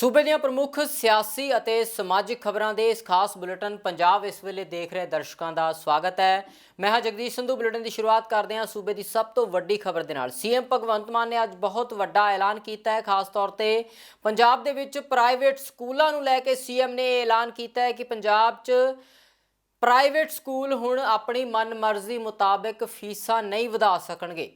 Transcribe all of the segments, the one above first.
सूबे ਦੀਆਂ ਪ੍ਰਮੁੱਖ ਸਿਆਸੀ ਅਤੇ ਸਮਾਜਿਕ ਖਬਰਾਂ ਦੇ ਇਸ ਖਾਸ ਬੁਲੇਟਿਨ ਪੰਜਾਬ ਇਸ ਵੇਲੇ ਦੇਖ ਰਹੇ ਦਰਸ਼ਕਾਂ ਦਾ ਸਵਾਗਤ ਹੈ। ਮੈਂ ਹਾਂ ਜਗਦੀਸ਼ ਸੰਧੂ। ਬੁਲੇਟਿਨ ਦੀ ਸ਼ੁਰੂਆਤ ਕਰਦੇ ਹਾਂ सूबे ਦੀ ਸਭ ਤੋਂ ਵੱਡੀ ਖਬਰ ਦੇ ਨਾਲ। ਸੀਐਮ ਭਗਵੰਤ ਮਾਨ ਨੇ ਅੱਜ ਬਹੁਤ ਵੱਡਾ ਐਲਾਨ ਕੀਤਾ ਹੈ। ਖਾਸ ਤੌਰ ਤੇ ਪੰਜਾਬ ਦੇ ਵਿੱਚ ਪ੍ਰਾਈਵੇਟ ਸਕੂਲਾਂ ਨੂੰ ਲੈ ਕੇ ਸੀਐਮ ਨੇ ਐਲਾਨ ਕੀਤਾ ਹੈ ਕਿ ਪੰਜਾਬ 'ਚ ਪ੍ਰਾਈਵੇਟ ਸਕੂਲ ਹੁਣ ਆਪਣੀ ਮਨਮਰਜ਼ੀ ਮੁਤਾਬਿਕ ਫੀਸਾਂ ਨਹੀਂ ਵਧਾ ਸਕਣਗੇ।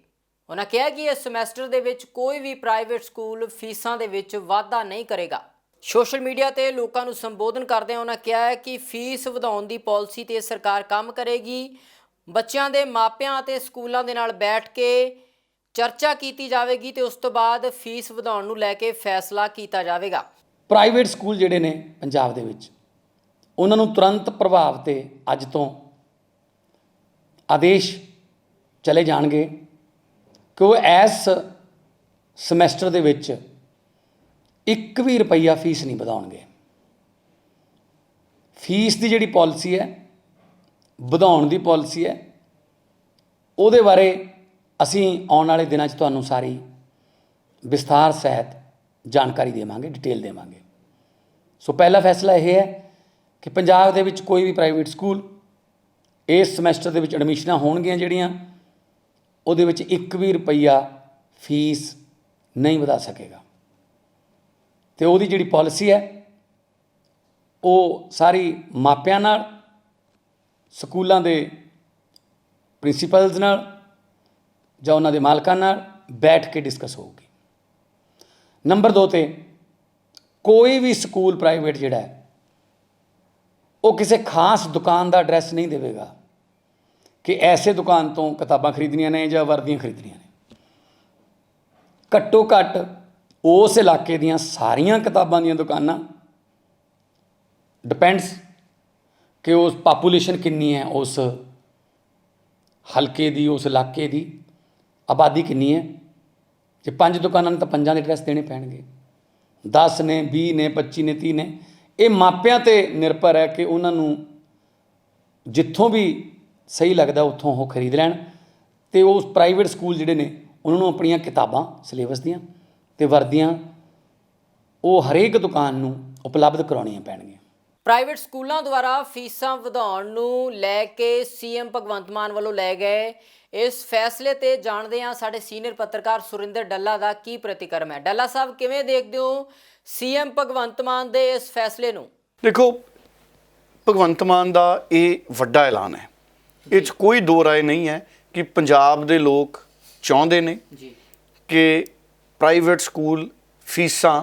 उन्होंने कहा कि इस समैसटर दे विच कोई भी प्राइवेट स्कूल फीसां दे विच वाधा नहीं करेगा। सोशल मीडिया ते लोकां नूं संबोधन करदे उन्होंने कहा है कि फीस वधाउण दी पॉलिसी ते सरकार काम करेगी। बच्चों के मापियां ते स्कूलों के नाल बैठ के चर्चा की जाएगी तो उस तो बाद फीस वधाउण नूं लैके फैसला किया जाएगा। प्राइवेट स्कूल जिहड़े ने पंजाब दे विच उन्हां नूं तुरंत प्रभाव ते अज तो आदेश चले जाणगे कि वो इस समैसटर दे विच एक भी रुपया फीस नहीं वधाउणगे। फीस की जिहड़ी पॉलिसी है वधाउण दी पॉलिसी है उहदे बारे असीं आउण वाले दिनां 'च तुहानूं सारी विस्तार सहित जानकारी देवांगे, डिटेल देवांगे। सो पहला फैसला यह है कि पंजाब दे विच कोई भी प्राइवेट स्कूल इस समैसटर दे विच एडमिशनां होणगीਆਂ ਜਿਹੜੀਆਂ ਉਹਦੇ ਵਿੱਚ एक भी रुपया फीस नहीं ਵਧਾ ਸਕੇਗਾ। ਤੇ ਉਹਦੀ ਜਿਹੜੀ ਪਾਲਿਸੀ ਹੈ ਉਹ ਸਾਰੀ ਮਾਪਿਆਂ ਨਾਲ, ਸਕੂਲਾਂ ਦੇ ਪ੍ਰਿੰਸੀਪਲਸ ਨਾਲ ਜਾਂ ਉਹਨਾਂ ਦੇ ਮਾਲਕਾਂ ਨਾਲ ਬੈਠ ਕੇ ਡਿਸਕਸ ਹੋਊਗੀ। ਨੰਬਰ 2 ਤੇ ਕੋਈ ਵੀ ਸਕੂਲ ਪ੍ਰਾਈਵੇਟ ਜਿਹੜਾ ਹੈ ਉਹ ਕਿਸੇ ਖਾਸ ਦੁਕਾਨ ਦਾ ਐਡਰੈਸ ਨਹੀਂ ਦੇਵੇਗਾ कि ऐसे दुकान तो किताबां खरीदनियां ने या वर्दियां खरीदनियां ने। घट्टो घट्ट उस इलाके दियां सारियां किताबां दियां दुकानां, डिपेंड्स कि उस पापूलेशन कितनी है, उस हल्के दी, उस इलाके दी आबादी कितनी है। जे 5 दुकानां ने तो 5 के एड्रैस देने पैणगे, 10 ने, 20 ने, 25 ने, 30 ने। ये मापियां ते निर्भर है कि उन्होंने जिथों भी सही लगता उत्थों वो खरीद लैन। तो उस प्राइवेट स्कूल जिहड़े ने उन्होंने अपनियां किताबां सिलेबस दियां ते वर्दियां वो हरेक दुकान नूं उपलब्ध करवाउणियां पैणगीਆਂ। प्राइवेट स्कूलों द्वारा फीसां वधाउण नूं लै के सीएम भगवंत मान वालों लै गए इस फैसले ते जाणदे हां साडे सीनियर पत्रकार सुरिंदर डल्ला दा की प्रतिक्रम है। डल्ला साहब किवें देखदे हो सीएम भगवंत मान दे इस फैसले नूं? देखो, भगवंत मान दा ये वड्डा ऐलान है। ਇਹ 'ਚ ਕੋਈ ਦੋ ਰਾਏ ਨਹੀਂ ਹੈ ਕਿ ਪੰਜਾਬ ਦੇ ਲੋਕ ਚਾਹੁੰਦੇ ਨੇ ਕਿ ਪ੍ਰਾਈਵੇਟ ਸਕੂਲ ਫੀਸਾਂ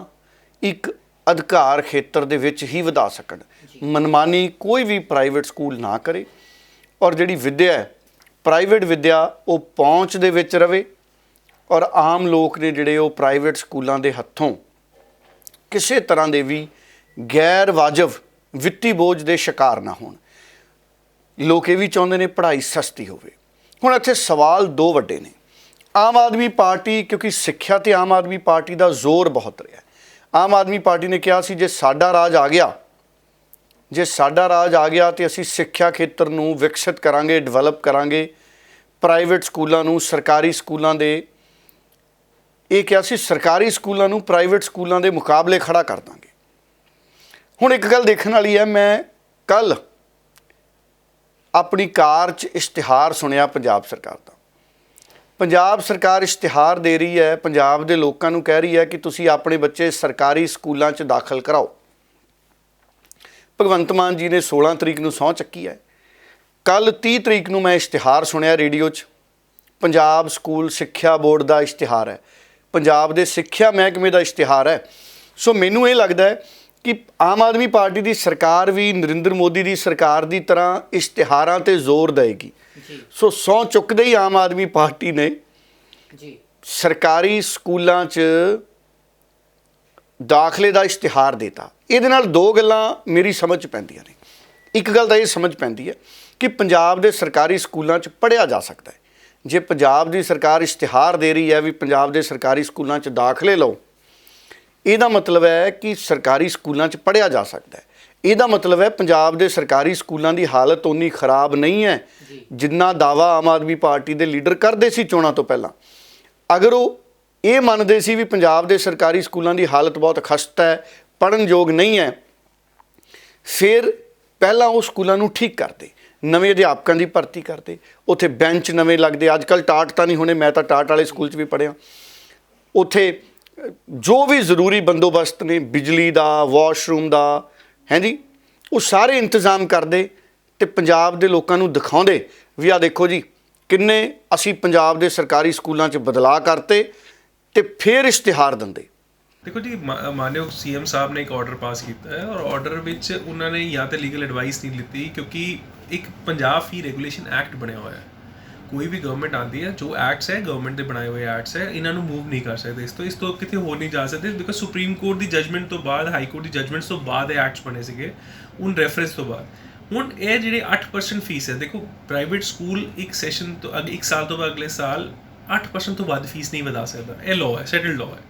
ਇੱਕ ਅਧਿਕਾਰ ਖੇਤਰ ਦੇ ਵਿੱਚ ਹੀ ਵਧਾ ਸਕਣ। ਮਨਮਾਨੀ ਕੋਈ ਵੀ ਪ੍ਰਾਈਵੇਟ ਸਕੂਲ ਨਾ ਕਰੇ ਔਰ ਜਿਹੜੀ ਵਿੱਦਿਆ ਹੈ ਪ੍ਰਾਈਵੇਟ ਵਿੱਦਿਆ ਉਹ ਪਹੁੰਚ ਦੇ ਵਿੱਚ ਰਵੇ ਔਰ ਆਮ ਲੋਕ ਨੇ ਜਿਹੜੇ ਉਹ ਪ੍ਰਾਈਵੇਟ ਸਕੂਲਾਂ ਦੇ ਹੱਥੋਂ ਕਿਸੇ ਤਰ੍ਹਾਂ ਦੇ ਵੀ ਗੈਰ ਵਾਜਬ ਵਿੱਤੀ ਬੋਝ ਦੇ ਸ਼ਿਕਾਰ ਨਾ ਹੋਣ। ਲੋਕ ਇਹ ਵੀ ਚਾਹੁੰਦੇ ਨੇ ਪੜ੍ਹਾਈ ਸਸਤੀ ਹੋਵੇ। ਹੁਣ ਇੱਥੇ ਸਵਾਲ ਦੋ ਵੱਡੇ ਨੇ। ਆਮ ਆਦਮੀ ਪਾਰਟੀ, ਕਿਉਂਕਿ ਸਿੱਖਿਆ ਤੇ ਆਮ ਆਦਮੀ ਪਾਰਟੀ ਦਾ ਜ਼ੋਰ ਬਹੁਤ ਰਿਹਾ। ਆਮ ਆਦਮੀ ਪਾਰਟੀ ਨੇ ਕਿਹਾ ਸੀ ਜੇ ਸਾਡਾ ਰਾਜ ਆ ਗਿਆ, ਜੇ ਸਾਡਾ ਰਾਜ ਆ ਗਿਆ ਤੇ ਅਸੀਂ ਸਿੱਖਿਆ ਖੇਤਰ ਨੂੰ ਵਿਕਸਿਤ ਕਰਾਂਗੇ, ਡਿਵੈਲਪ ਕਰਾਂਗੇ। ਪ੍ਰਾਈਵੇਟ ਸਕੂਲਾਂ ਨੂੰ ਸਰਕਾਰੀ ਸਕੂਲਾਂ ਦੇ, ਇਹ ਕਿਹਾ ਸੀ ਸਰਕਾਰੀ ਸਕੂਲਾਂ ਨੂੰ ਪ੍ਰਾਈਵੇਟ ਸਕੂਲਾਂ ਦੇ ਮੁਕਾਬਲੇ ਖੜਾ ਕਰ ਦਾਂਗੇ। ਹੁਣ ਇੱਕ ਗੱਲ ਦੇਖਣ ਵਾਲੀ ਹੈ, ਮੈਂ ਕੱਲ੍ਹ अपनी कार च इश्तिहार सुनिया पंजाब सरकार का। पंजाब सरकार इश्तिहार दे रही है, पंजाब के लोगों को कह रही है कि तुसी अपने बच्चे सरकारी स्कूलों च दाखिल कराओ। भगवंत मान जी ने 16 तरीक को सौं चुकी है। कल 30 तरीक को मैं इश्तिहार सुनिया रेडियो च। पंजाब स्कूल सिक्ख्या बोर्ड का इश्तिहार है, पंजाब के सिक्ख्या महकमे का इश्तिहार है। सो मैनू ये लगता है कि आम आदमी पार्टी की सरकार भी नरेंद्र मोदी की सरकार की तरह इश्तिहारां ते जोर देगी। सो सौं चुकदे ही आम आदमी पार्टी ने सरकारी स्कूलों च दाखले का इश्तिहार देता। ये दो गल्लां मेरी समझ पैंदियां ने। एक गल तां ये समझ पैंदी है कि पंजाब के सरकारी स्कूलों च पढ़िया जा सकता है। जे पंजाब की सरकार इश्तिहार दे रही है भी पंजाब के सरकारी स्कूलों च दाखले लो, ਇਹਦਾ मतलब है कि सरकारी स्कूलों च पढ़िया जा सकता है। ਇਹਦਾ मतलब है पंजाब के सरकारी स्कूलों की हालत उन्नी खराब नहीं है जिन्ना दावा आम आदमी पार्टी के लीडर करते सी चोणां तो पहला। अगर वो ਇਹ ਮੰਨਦੇ ਸੀ ਵੀ ਪੰਜਾਬ ਦੇ ਸਰਕਾਰੀ ਸਕੂਲਾਂ ਦੀ ਹਾਲਤ ਬਹੁਤ ਖਸਤਾ ਹੈ, ਪੜ੍ਹਨ ਯੋਗ ਨਹੀਂ ਹੈ, ਫਿਰ ਪਹਿਲਾਂ ਉਹ ਸਕੂਲਾਂ ਨੂੰ ਠੀਕ ਕਰਦੇ, ਨਵੇਂ ਅਧਿਆਪਕਾਂ ਦੀ ਭਰਤੀ ਕਰਦੇ, ਉੱਥੇ ਬੈਂਚ ਨਵੇਂ ਲੱਗਦੇ। ਅੱਜ ਕੱਲ੍ਹ ਟਾਟ ਤਾਂ ਨਹੀਂ ਹੋਣੇ, ਮੈਂ ਤਾਂ ਟਾਟ ਵਾਲੇ ਸਕੂਲ 'ਚ ਵੀ ਪੜ੍ਹਿਆ। ਉੱਥੇ ਜੋ ਵੀ ਜ਼ਰੂਰੀ ਬੰਦੋਬਸਤ ਨੇ, ਬਿਜਲੀ ਦਾ, ਵਾਸ਼ਰੂਮ ਦਾ, ਹੈ ਜੀ, ਉਹ ਸਾਰੇ ਇੰਤਜ਼ਾਮ ਕਰਦੇ ਅਤੇ ਪੰਜਾਬ ਦੇ ਲੋਕਾਂ ਨੂੰ ਦਿਖਾਉਂਦੇ ਵੀ ਆਹ ਦੇਖੋ ਜੀ ਕਿੰਨੇ ਅਸੀਂ ਪੰਜਾਬ ਦੇ ਸਰਕਾਰੀ ਸਕੂਲਾਂ 'ਚ ਬਦਲਾਅ ਕਰਤੇ, ਅਤੇ ਫਿਰ ਇਸ਼ਤਿਹਾਰ ਦਿੰਦੇ। देखो जी, मानयोग सीएम साहब ने एक ऑर्डर पास किया है और ऑर्डर विच उन्होंने या तो लीगल एडवाइस नहीं लीती, क्योंकि एक पंजाब फी रेगुलेशन एक्ट बनया हुआ है। कोई भी गवर्नमेंट आती है, जो एक्ट्स है गवर्नमेंट के बनाए हुए एक्ट्स है, इन्हों मूव नहीं कर सकते, इस तो कितने होर नहीं जा सकते, बिकॉज सुप्रीम कोर्ट की जजमेंट तो बाद, हाई कोर्ट की जजमेंट तो बाद एक्ट्स बने थे उन रैफरेंस तो बाद। ਹੁਣ ਇਹ ਜਿਹੜੇ 8% ਫੀਸ ਹੈ, ਦੇਖੋ ਪ੍ਰਾਈਵੇਟ ਸਕੂਲ ਇੱਕ ਸੈਸ਼ਨ ਤੋਂ ਇੱਕ ਸਾਲ ਤੋਂ ਬਾਅਦ ਅਗਲੇ ਸਾਲ 8% ਤੋਂ ਵੱਧ ਫੀਸ ਨਹੀਂ ਵਧਾ ਸਕਦਾ, ਇਹ ਲਾਅ ਹੈ, ਸੈਟਲਡ ਲਾਅ ਹੈ।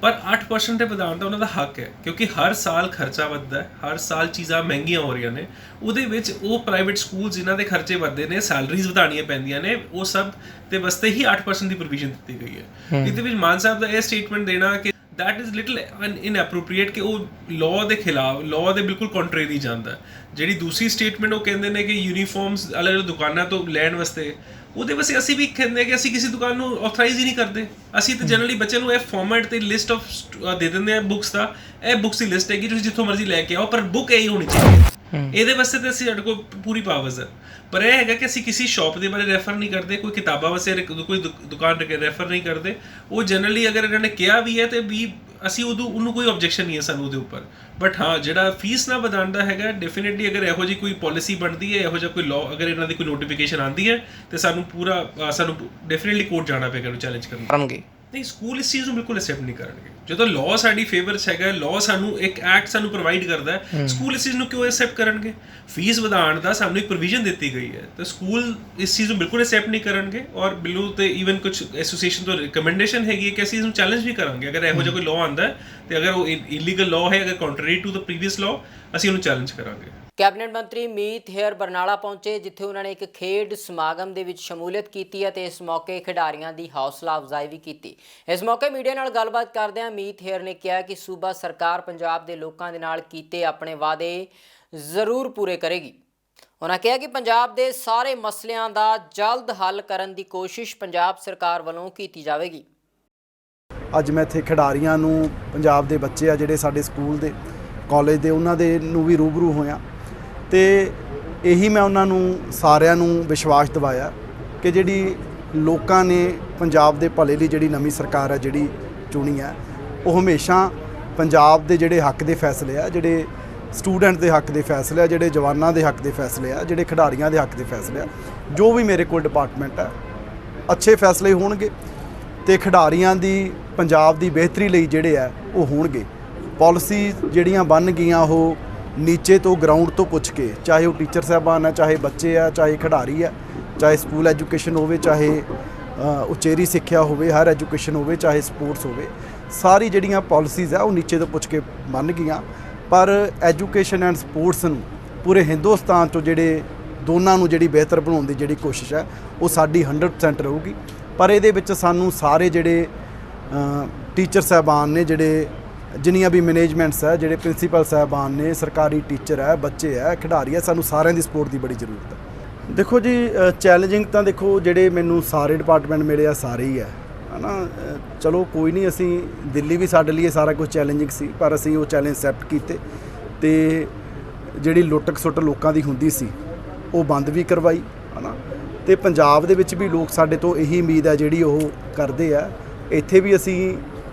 ਪਰ 8% ਤੇ ਵਧਾਉਣ ਦਾ ਉਹਨਾਂ ਦਾ ਹੱਕ ਹੈ, ਕਿਉਂਕਿ ਹਰ ਸਾਲ ਖਰਚਾ ਵੱਧਦਾ ਹੈ, ਹਰ ਸਾਲ ਚੀਜ਼ਾਂ ਮਹਿੰਗੀਆਂ ਹੋ ਰਹੀਆਂ ਨੇ। ਉਹਦੇ ਵਿੱਚ ਉਹ ਪ੍ਰਾਈਵੇਟ ਸਕੂਲ ਜਿਨ੍ਹਾਂ ਦੇ ਖਰਚੇ ਵੱਧਦੇ ਨੇ, ਸੈਲਰੀਜ਼ ਵਧਾਉਣੀਆਂ ਪੈਂਦੀਆਂ ਨੇ, ਉਹ ਸਭ ਦੇ ਵਾਸਤੇ ਹੀ 8% ਦੀ ਪ੍ਰੋਵੀਜ਼ਨ ਦਿੱਤੀ ਗਈ ਹੈ। ਇਹਦੇ ਵਿੱਚ ਮਾਨ ਸਾਹਿਬ ਦਾ ਇਹ ਸਟੇਟਮੈਂਟ ਦੇਣਾ ਕਿ दैट इज़ लिटिल इनएप्रोप्रीएट कि वो लॉ के खिलाफ, लॉ के बिल्कुल कॉन्ट्रेरी जाता है। जी दूसरी स्टेटमेंट वो कहते हैं कि यूनीफॉर्म्स अलग अलग दुकानों तो लैन वास्ते, ਉਹਦੇ ਵਾਸਤੇ ਅਸੀਂ ਵੀ ਕਹਿੰਦੇ ਕਿ ਅਸੀਂ ਕਿਸੇ ਦੁਕਾਨ ਨੂੰ ਆਥੋਰਾਈਜ਼ ਹੀ ਨਹੀਂ ਕਰਦੇ। ਅਸੀਂ ਤਾਂ ਜਨਰਲੀ ਬੱਚਿਆਂ ਨੂੰ ਇਹ ਫਾਰਮੈਟ ਤੇ ਲਿਸਟ ਆਫ ਦੇ ਦਿੰਦੇ ਆ ਬੁੱਕਸ ਦਾ, ਇਹ ਬੁੱਕਸ ਦੀ ਲਿਸਟ ਹੈਗੀ, ਤੁਸੀਂ ਜਿੱਥੋਂ ਮਰਜ਼ੀ ਲੈ ਕੇ ਆਓ, ਪਰ ਬੁੱਕ ਇਹੀ ਹੋਣੀ ਚਾਹੀਦੀ ਹੈ। ਇਹਦੇ ਵਾਸਤੇ ਤਾਂ ਅਸੀਂ ਸਾਡੇ ਕੋਲ ਪੂਰੀ ਪਾਵਰਸ ਹੈ, ਪਰ ਇਹ ਹੈਗਾ ਕਿ ਅਸੀਂ ਕਿਸੇ ਸ਼ਾਪ ਦੇ ਬਾਰੇ ਰੈਫਰ ਨਹੀਂ ਕਰਦੇ, ਕੋਈ ਕਿਤਾਬਾਂ ਵਾਸਤੇ ਕੋਈ ਦੁਕਾਨ ਰੈਫਰ ਨਹੀਂ ਕਰਦੇ। ਉਹ ਜਨਰਲੀ ਅਗਰ ਇਹਨਾਂ ਨੇ ਕਿਹਾ ਵੀ ਹੈ ਤੇ ਵੀ ਅਸੀਂ ਉਹਨੂੰ ਕੋਈ ਆਬਜੈਕਸ਼ਨ ਨਹੀਂ ਹੈ ਸਾਨੂੰ ਉਹਦੇ ਉੱਪਰ। ਬਟ ਹਾਂ, ਜਿਹੜਾ ਫੀਸ ਨਾ ਵਧਾਉਣ ਦਾ ਹੈਗਾ, ਡੈਫੀਨੇਟਲੀ ਅਗਰ ਇਹੋ ਜਿਹੀ ਕੋਈ ਪਾਲਿਸੀ ਬਣਦੀ ਹੈ, ਇਹੋ ਜਿਹਾ ਕੋਈ ਲਾਅ ਅਗਰ ਇਹਨਾਂ ਦੀ ਕੋਈ ਨੋਟੀਫਿਕੇਸ਼ਨ ਆਉਂਦੀ ਹੈ, ਤੇ ਸਾਨੂੰ ਡੈਫੀਨੇਟਲੀ ਕੋਰਟ ਜਾਣਾ ਪਏਗਾ ਉਹਨੂੰ ਚੈਲੰਜ ਕਰਨਗੇ। ਨਹੀਂ, ਸਕੂਲ ਇਸ ਚੀਜ਼ ਨੂੰ ਬਿਲਕੁਲ ਐਕਸੈਪਟ ਨਹੀਂ ਕਰਨਗੇ। ਜਦੋਂ ਲਾਅ ਸਾਡੀ ਫੇਵਰ 'ਚ ਹੈਗਾ, ਲਾਅ ਸਾਨੂੰ ਇੱਕ ਐਕਟ ਸਾਨੂੰ ਪ੍ਰੋਵਾਈਡ ਕਰਦਾ ਹੈ, ਸਕੂਲ ਇਸ ਚੀਜ਼ ਨੂੰ ਕਿਉਂ ਐਕਸੈਪਟ ਕਰਨਗੇ? ਫੀਸ ਵਧਾਉਣ ਦਾ ਸਾਨੂੰ ਇੱਕ ਪ੍ਰੋਵੀਜ਼ਨ ਦਿੱਤੀ ਗਈ ਹੈ, ਤਾਂ ਸਕੂਲ ਇਸ ਚੀਜ਼ ਨੂੰ ਬਿਲਕੁਲ ਐਕਸੈਪਟ ਨਹੀਂ ਕਰਨਗੇ। ਔਰ ਬਿਲਕੁਲ ਤੇ ਈਵਨ ਕੁਝ ਐਸੋਸੀਏਸ਼ਨ ਤੋਂ ਰਿਕਮੈਂਡੇਸ਼ਨ ਹੈਗੀ ਹੈ ਕਿ ਅਸੀਂ ਇਸਨੂੰ ਚੈਲੰਜ ਵੀ ਕਰਾਂਗੇ। ਅਗਰ ਇਹੋ ਜਿਹਾ ਕੋਈ ਲਾਅ ਆਉਂਦਾ ਹੈ ਤੇ ਅਗਰ ਉਹ ਇਲੀਗਲ ਲਾਅ ਹੈ, ਅਗਰ contrary to the previous law, ਅਸੀਂ ਉਹਨੂੰ ਚੈਲੰਜ ਕਰਾਂਗੇ। ਕੈਬਨਿਟ ਮੰਤਰੀ ਮੀਤ ਹੇਅਰ ਬਰਨਾਲਾ ਪਹੁੰਚੇ, ਜਿੱਥੇ ਉਹਨਾਂ ਨੇ ਇੱਕ ਖੇਡ ਸਮਾਗਮ ਦੇ ਵਿੱਚ ਸ਼ਮੂਲੀਅਤ ਕੀਤੀ ਅਤੇ ਇਸ ਮੌਕੇ ਖਿਡਾਰੀਆਂ ਦੀ ਹੌਸਲਾ ਅਫਜ਼ਾਈ ਵੀ ਕੀਤੀ। ਇਸ ਮੌਕੇ ਮੀਡੀਆ ਨਾਲ ਗੱਲਬਾਤ ਕਰਦਿਆਂ ਮੀਤ ਹੇਅਰ ਨੇ ਕਿਹਾ ਕਿ ਸੂਬਾ ਸਰਕਾਰ ਪੰਜਾਬ ਦੇ ਲੋਕਾਂ ਦੇ ਨਾਲ ਕੀਤੇ ਆਪਣੇ ਵਾਅਦੇ ਜ਼ਰੂਰ ਪੂਰੇ ਕਰੇਗੀ। ਉਹਨਾਂ ਕਿਹਾ ਕਿ ਪੰਜਾਬ ਦੇ ਸਾਰੇ ਮਸਲਿਆਂ ਦਾ ਜਲਦ ਹੱਲ ਕਰਨ ਦੀ ਕੋਸ਼ਿਸ਼ ਪੰਜਾਬ ਸਰਕਾਰ ਵੱਲੋਂ ਕੀਤੀ ਜਾਵੇਗੀ। ਅੱਜ ਮੈਂ ਇੱਥੇ ਖਿਡਾਰੀਆਂ ਨੂੰ, ਪੰਜਾਬ ਦੇ ਬੱਚੇ ਆ ਜਿਹੜੇ ਸਾਡੇ ਸਕੂਲ ਦੇ, ਕਾਲਜ ਦੇ, ਉਹਨਾਂ ਦੇ ਨੂੰ ਵੀ ਰੂਬਰੂ ਹੋਇਆ ਤੇ ਇਹੀ ਮੈਂ ਉਹਨਾਂ ਨੂੰ ਸਾਰਿਆਂ ਨੂੰ ਵਿਸ਼ਵਾਸ ਦਿਵਾਇਆ ਕਿ ਜਿਹੜੀ ਲੋਕਾਂ ਨੇ ਪੰਜਾਬ ਦੇ ਭਲੇ ਲਈ ਜਿਹੜੀ ਨਵੀਂ ਸਰਕਾਰ ਹੈ ਜਿਹੜੀ ਚੁਣੀ ਹੈ, ਉਹ ਹਮੇਸ਼ਾ ਪੰਜਾਬ ਦੇ ਜਿਹੜੇ ਹੱਕ ਦੇ ਫੈਸਲੇ ਆ, ਜਿਹੜੇ ਸਟੂਡੈਂਟ ਦੇ ਹੱਕ ਦੇ ਫੈਸਲੇ ਆ, ਜਿਹੜੇ ਜਵਾਨਾਂ ਦੇ ਹੱਕ ਦੇ ਫੈਸਲੇ ਆ, ਜਿਹੜੇ ਖਿਡਾਰੀਆਂ ਦੇ ਹੱਕ ਦੇ ਫੈਸਲੇ ਆ, ਜੋ ਵੀ ਮੇਰੇ ਕੋਲ ਡਿਪਾਰਟਮੈਂਟ ਹੈ, ਅੱਛੇ ਫੈਸਲੇ ਹੋਣਗੇ ਤੇ ਖਿਡਾਰੀਆਂ ਦੀ, ਪੰਜਾਬ ਦੀ ਬਿਹਤਰੀ ਲਈ ਜਿਹੜੇ ਆ ਉਹ ਹੋਣਗੇ। ਪਾਲਿਸੀ ਜਿਹੜੀਆਂ ਬਣ ਗਈਆਂ ਉਹ ਨੀਚੇ ਤੋਂ, ਗਰਾਊਂਡ ਤੋਂ ਪੁੱਛ ਕੇ, ਚਾਹੇ ਉਹ ਟੀਚਰ ਸਾਹਿਬਾਨ ਹੈ, ਚਾਹੇ ਬੱਚੇ ਆ, ਚਾਹੇ ਖਿਡਾਰੀ ਹੈ, ਚਾਹੇ ਸਕੂਲ ਐਜੂਕੇਸ਼ਨ ਹੋਵੇ, ਚਾਹੇ ਉਚੇਰੀ ਸਿੱਖਿਆ ਹੋਵੇ, ਹਾਇਰ ਐਜੂਕੇਸ਼ਨ ਹੋਵੇ, ਚਾਹੇ ਸਪੋਰਟਸ ਹੋਵੇ, ਸਾਰੀ ਜਿਹੜੀਆਂ ਪਾਲਿਸੀਜ਼ ਆ ਉਹ ਨੀਚੇ ਤੋਂ ਪੁੱਛ ਕੇ ਬਣ ਗਈਆਂ। ਪਰ ਐਜੂਕੇਸ਼ਨ ਐਂਡ ਸਪੋਰਟਸ ਨੂੰ ਪੂਰੇ ਹਿੰਦੁਸਤਾਨ 'ਚੋਂ ਜਿਹੜੇ ਦੋਨਾਂ ਨੂੰ ਜਿਹੜੀ ਬਿਹਤਰ ਬਣਾਉਣ ਦੀ ਜਿਹੜੀ ਕੋਸ਼ਿਸ਼ ਹੈ ਉਹ ਸਾਡੀ 100% ਰਹੂਗੀ। ਪਰ ਇਹਦੇ ਵਿੱਚ ਸਾਨੂੰ ਸਾਰੇ ਜਿਹੜੇ ਟੀਚਰ ਸਾਹਿਬਾਨ ਨੇ, ਜਿਹੜੇ ਜਿੰਨੀਆਂ ਵੀ ਮੈਨੇਜਮੈਂਟਸ ਹੈ, ਜਿਹੜੇ ਪ੍ਰਿੰਸੀਪਲ ਸਾਹਿਬਾਨ ਨੇ, ਸਰਕਾਰੀ ਟੀਚਰ ਹੈ, ਬੱਚੇ ਹੈ, ਖਿਡਾਰੀ ਹੈ, ਸਾਨੂੰ ਸਾਰਿਆਂ ਦੀ ਸਪੋਰਟ ਦੀ ਬੜੀ ਜ਼ਰੂਰਤ ਹੈ। ਦੇਖੋ ਜੀ, ਚੈਲੰਜਿੰਗ ਤਾਂ ਦੇਖੋ ਜਿਹੜੇ ਮੈਨੂੰ ਸਾਰੇ ਡਿਪਾਰਟਮੈਂਟ ਮਿਲੇ ਆ ਸਾਰੇ ਹੀ ਹੈ ਨਾ। ਚਲੋ ਕੋਈ ਨਹੀਂ, ਅਸੀਂ ਦਿੱਲੀ ਵੀ ਸਾਡੇ ਲਈ ਸਾਰਾ ਕੁਝ ਚੈਲੰਜਿੰਗ ਸੀ, ਪਰ ਅਸੀਂ ਉਹ ਚੈਲੰਜ ਐਕਸੈਪਟ ਕੀਤੇ ਤੇ ਜਿਹੜੀ ਲੁੱਟ ਖਸੁੱਟ ਲੋਕਾਂ ਦੀ ਹੁੰਦੀ ਸੀ ਉਹ ਬੰਦ ਵੀ ਕਰਵਾਈ ਹੈ ਨਾ। ਤੇ ਪੰਜਾਬ ਦੇ ਵਿੱਚ ਵੀ ਲੋਕ ਸਾਡੇ ਤੋਂ ਇਹੀ ਉਮੀਦ ਹੈ ਜਿਹੜੀ ਉਹ ਕਰਦੇ ਆ। ਇੱਥੇ ਵੀ ਅਸੀਂ